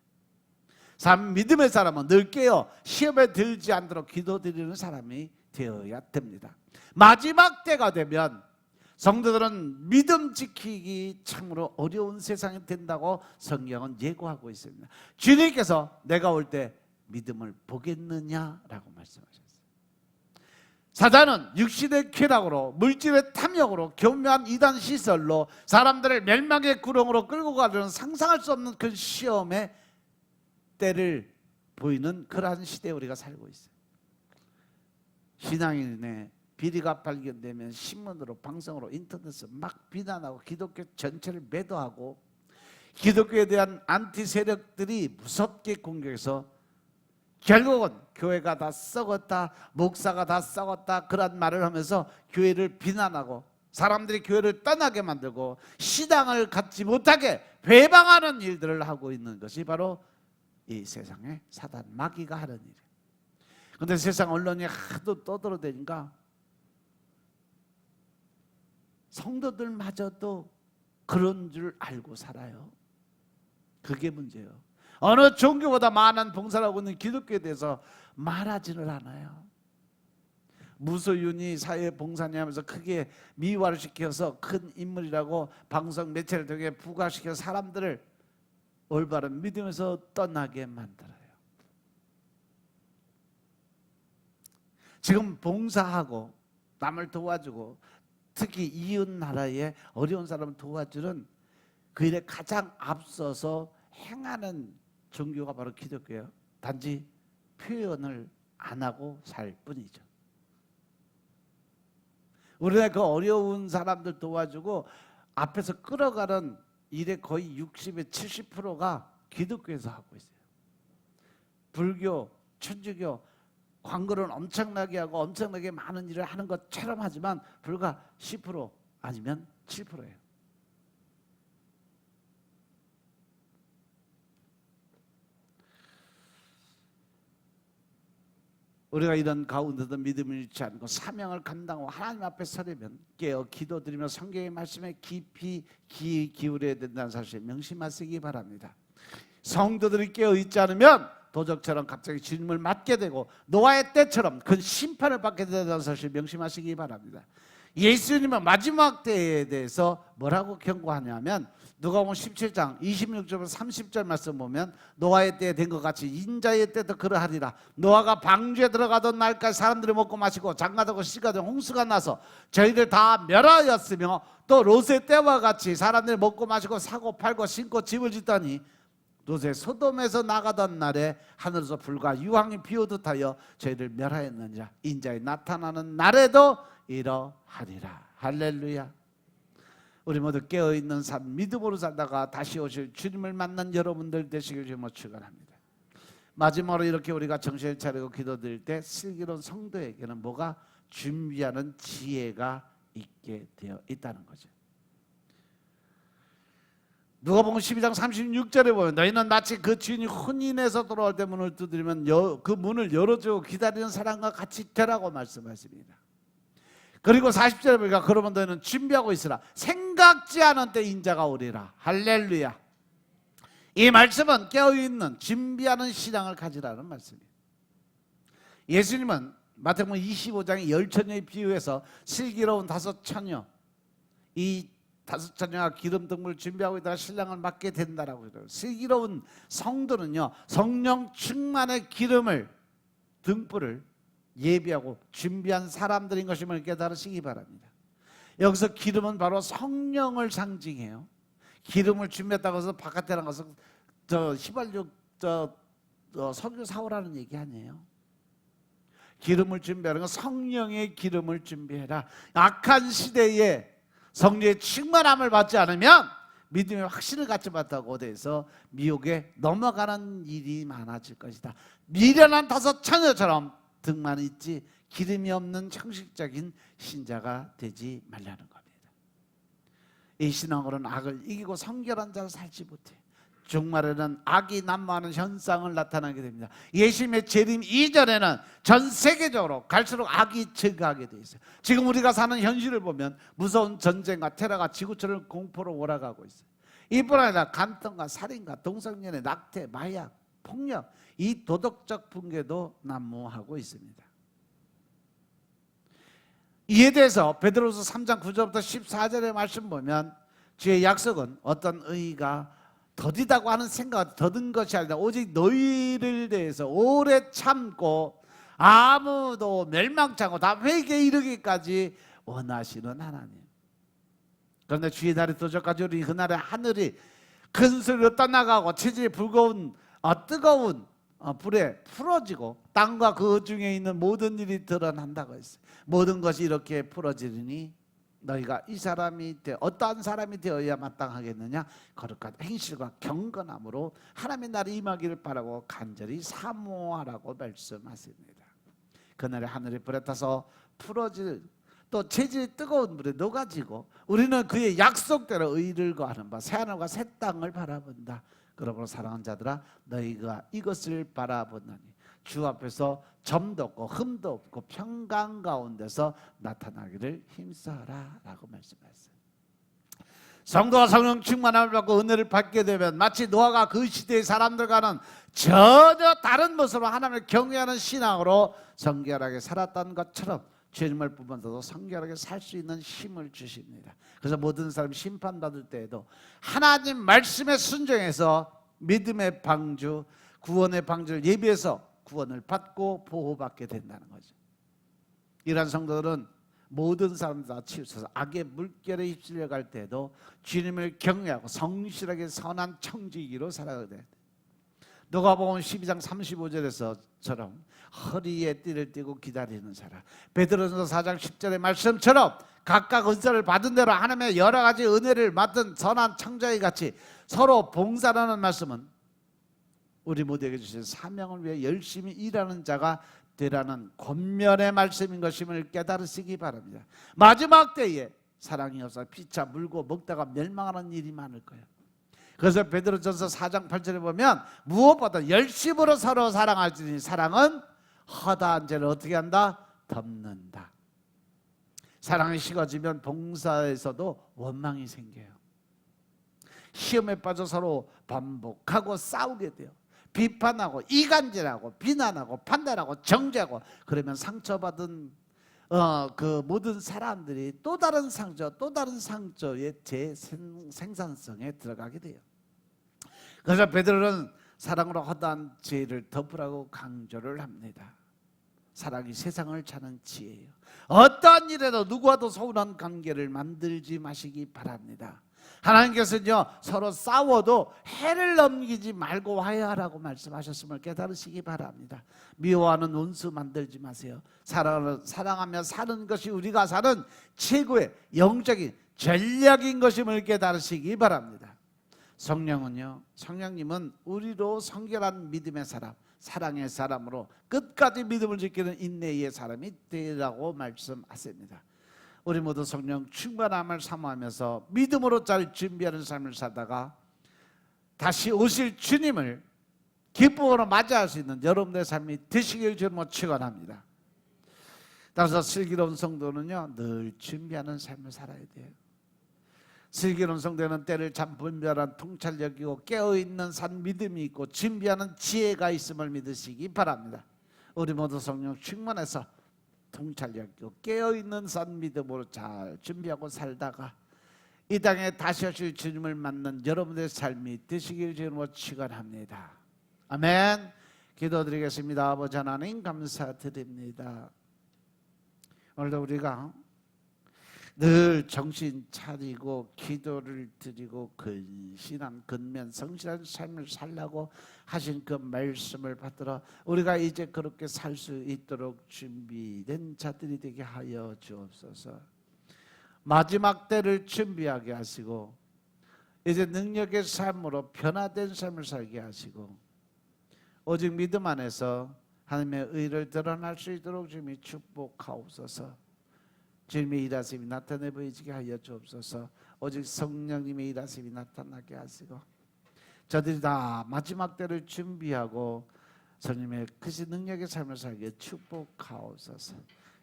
산 믿음의 사람은 늘 깨어 시험에 들지 않도록 기도드리는 사람이 되어야 됩니다. 마지막 때가 되면 성도들은 믿음 지키기 참으로 어려운 세상이 된다고 성경은 예고하고 있습니다. 주님께서 내가 올 때 믿음을 보겠느냐라고 말씀하셨어요. 사단은 육신의 쾌락으로, 물질의 탐욕으로, 교묘한 이단 시설로 사람들을 멸망의 구렁으로 끌고 가려는 상상할 수 없는 그 시험의 때를 보이는 그러한 시대에 우리가 살고 있어요. 신앙인의 비리가 발견되면 신문으로, 방송으로, 인터넷으로 막 비난하고 기독교 전체를 매도하고 기독교에 대한 안티 세력들이 무섭게 공격해서 결국은 교회가 다 썩었다, 목사가 다 썩었다, 그런 말을 하면서 교회를 비난하고 사람들이 교회를 떠나게 만들고 신앙을 갖지 못하게 배방하는 일들을 하고 있는 것이 바로 이 세상에 사단 마귀가 하는 일이에요. 그런데 세상 언론이 하도 떠들어대니까 성도들마저도 그런 줄 알고 살아요. 그게 문제예요. 어느 종교보다 많은 봉사를 하고 있는 기독교에 대해서 말하지를 않아요. 무소윤이 사회 봉사냐 하면서 크게 미화를 시켜서 큰 인물이라고 방송 매체를 통해 부각시켜 사람들을 올바른 믿음에서 떠나게 만들어요. 지금 봉사하고 남을 도와주고 특히 이웃 나라의 어려운 사람을 도와주는 그 일에 가장 앞서서 행하는 종교가 바로 기독교예요. 단지 표현을 안 하고 살 뿐이죠. 우리나라 그 어려운 사람들 도와주고 앞에서 끌어가는 일의 거의 60에 70%가 기독교에서 하고 있어요. 불교, 천주교 광고를 엄청나게 하고 엄청나게 많은 일을 하는 것처럼 하지만 불과 10% 아니면 7%예요. 우리가 이런 가운데도 믿음을 잃지 않고 사명을 감당하고 하나님 앞에 서려면 깨어 기도드리며 성경의 말씀에 깊이 기울여야 된다는 사실 명심하시기 바랍니다. 성도들이 깨어 있지 않으면 도적처럼 갑자기 주님을 맞게 되고 노아의 때처럼 큰 심판을 받게 된다는 사실 명심하시기 바랍니다. 예수님은 마지막 때에 대해서 뭐라고 경고하냐면 누가복음 17장 26절부터 30절 말씀 보면 노아의 때에 된 것 같이 인자의 때도 그러하리라. 노아가 방주에 들어가던 날까지 사람들이 먹고 마시고 장가들고 씨가되고 홍수가 나서 저희들 다 멸하였으며 또 롯의 때와 같이 사람들이 먹고 마시고 사고 팔고 신고 집을 짓더니 롯의 소돔에서 나가던 날에 하늘에서 불과 유황이 비오듯 하여 저희를 멸하였느니라. 인자의 나타나는 날에도 이러하리라. 할렐루야. 우리 모두 깨어있는 삶 믿음으로 살다가 다시 오실 주님을 만난 여러분들 되시길 주님으로 축원합니다. 마지막으로 이렇게 우리가 정신을 차리고 기도드릴 때 슬기로운 성도에게는 뭐가 준비하는 지혜가 있게 되어 있다는 거죠. 누가복음 12장 36절에 보면 너희는 마치 그 주인이 혼인해서 돌아올 때 문을 두드리면 그 문을 열어주고 기다리는 사람과 같이 되라고 말씀하십니다. 그리고 40절에 보니까 그러면 너희는 준비하고 있으라. 생각지 않은 때 인자가 오리라. 할렐루야. 이 말씀은 깨어있는 준비하는 신앙을 가지라는 말씀이에요. 예수님은 마태복음 25장의 10처녀에 비유해서 슬기로운 5처녀, 이 5처녀가 기름 등불을 준비하고 있다가 신랑을 맞게 된다라고 그래요. 슬기로운 성도는요 성령 충만의 기름을 등불을 예비하고 준비한 사람들인 것임을 깨달으시기 바랍니다. 여기서 기름은 바로 성령을 상징해요. 기름을 준비했다고 해서 바깥에 나가서 휘발유 석유 사오라는 얘기 아니에요. 기름을 준비하는 건 성령의 기름을 준비해라. 악한 시대에 성령의 충만함을 받지 않으면 믿음의 확신을 갖지 못하고 어디에서 미혹에 넘어가는 일이 많아질 것이다. 미련한 5처녀처럼 등만 있지 기름이 없는 형식적인 신자가 되지 말라는 겁니다. 이 신앙으로는 악을 이기고 성결한 자로 살지 못해 종말에는 악이 난무하는 현상을 나타나게 됩니다. 예수님의 재림 이전에는 전 세계적으로 갈수록 악이 증가하게 돼 있어요. 지금 우리가 사는 현실을 보면 무서운 전쟁과 테러가 지구촌을 공포로 몰아가고 있어요. 이뿐 아니라 간통과 살인과 동성연애, 낙태, 마약, 폭력, 이 도덕적 붕괴도 난무하고 있습니다. 이에 대해서 베드로서 3장 9절부터 14절의 말씀 보면 주의 약속은 어떤 의가 더디다고 하는 생각이 더딘 것이 아니라 오직 너희를 대해서 오래 참고 아무도 멸망치 않고 다 회개에 이르기까지 원하시는 하나님. 그런데 주의 날이 도적까지 오르니 그날에 하늘이 큰 소리로 떠나가고 체질이 뜨거운 불에 풀어지고 땅과 그 중에 있는 모든 일이 드러난다고 했어요. 모든 것이 이렇게 풀어지니 너희가 이 사람이 어떠한 사람이 되어야 마땅하겠느냐? 거룩한 행실과 경건함으로 하나님의 날이 임하기를 바라고 간절히 사모하라고 말씀하십니다. 그날에 하늘이 불에 타서 풀어질 또 체질이 뜨거운 물에 녹아지고 우리는 그의 약속대로 의를 거하는 바 새하늘과 새 땅을 바라본다. 그러므로 사랑하는 자들아 너희가 이것을 바라보나니 주 앞에서 점도 없고 흠도 없고 평강 가운데서 나타나기를 힘써라 라고 말씀하셨어요. 성도가 성령 충만함을 받고 은혜를 받게 되면 마치 노아가 그 시대의 사람들과는 전혀 다른 모습으로 하나님을 경외하는 신앙으로 성결하게 살았던 것처럼 주님을 뿜어서도 성결하게 살 수 있는 힘을 주십니다. 그래서 모든 사람이 심판받을 때에도 하나님 말씀에 순종해서 믿음의 방주, 구원의 방주를 예비해서 구원을 받고 보호받게 된다는 거죠. 이러한 성도들은 모든 사람들 다 치우쳐서 악의 물결에 휩쓸려 갈 때도 주님을 경외하고 성실하게 선한 청지기로 살아가게 됩니다. 누가복음 12장 35절에서처럼 허리에 띠를 띠고 기다리는 사람, 베드로전서 4장 10절의 말씀처럼 각각 은사를 받은 대로 하나님의 여러 가지 은혜를 맡은 선한 청자의 같이 서로 봉사하는 말씀은 우리 모두에게 주신 사명을 위해 열심히 일하는 자가 되라는 권면의 말씀인 것임을 깨달으시기 바랍니다. 마지막 때에 사랑이 없어 피차 물고 먹다가 멸망하는 일이 많을 거예요. 그래서 베드로전서 4장 8절에 보면 무엇보다 열심으로 서로 사랑할지니 사랑은 허다한 죄를 어떻게 한다? 덮는다. 사랑이 식어지면 봉사에서도 원망이 생겨요. 시험에 빠져 서로 반복하고 싸우게 돼요. 비판하고 이간질하고 비난하고 판단하고 정죄하고, 그러면 상처받은 그 모든 사람들이 또 다른 상처의 재생산성에 들어가게 돼요. 그래서 베드로는 사랑으로 허다한 죄를 덮으라고 강조를 합니다. 사랑이 세상을 차는 지혜예요. 어떠한 일에도 누구와도 서운한 관계를 만들지 마시기 바랍니다. 하나님께서는요, 서로 싸워도 해를 넘기지 말고 화해하라고 말씀하셨음을 깨달으시기 바랍니다. 미워하는 원수 만들지 마세요. 사랑하며 사는 것이 우리가 사는 최고의 영적인 전략인 것임을 깨달으시기 바랍니다. 성령님은 우리로 성결한 믿음의 사람, 사랑의 사람으로 끝까지 믿음을 지키는 인내의 사람이 되라고 말씀하십니다. 우리 모두 성령 충만함을 사모하면서 믿음으로 잘 준비하는 삶을 살다가 다시 오실 주님을 기쁨으로 맞이할 수 있는 여러분의 삶이 되시길 주님으로 축원합니다. 따라서 슬기로운 성도는요, 늘 준비하는 삶을 살아야 돼요. 슬기로운 성도는 때를 참 분별한 통찰력이고 깨어있는 산 믿음이 있고 준비하는 지혜가 있음을 믿으시기 바랍니다. 우리 모두 성령 충만해서 통찰력이고 깨어있는 산 믿음으로 잘 준비하고 살다가 이 땅에 다시 오실 주님을 만난 여러분의 삶이 되시길 주님으로 축원합니다. 아멘. 기도드리겠습니다. 아버지 하나님 감사드립니다. 오늘도 우리가 늘 정신 차리고 기도를 드리고 근신한 근면 성실한 삶을 살라고 하신 그 말씀을 받들어 우리가 이제 그렇게 살 수 있도록 준비된 자들이 되게 하여 주옵소서. 마지막 때를 준비하게 하시고 이제 능력의 삶으로 변화된 삶을 살게 하시고 오직 믿음 안에서 하나님의 의를 드러날 수 있도록 주님이 축복하옵소서. 주님의 일하심이 나타내 보이지게 하여 주옵소서. 오직 성령님의 일하심이 나타나게 하시고 저들이 다 마지막 때를 준비하고 성령님의 크신 능력의 삶을 살게 축복하옵소서.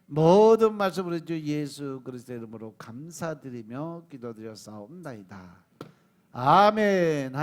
모든 말씀으로 주 예수 그리스도의 이름으로 감사드리며 기도드렸사옵나이다. 아멘.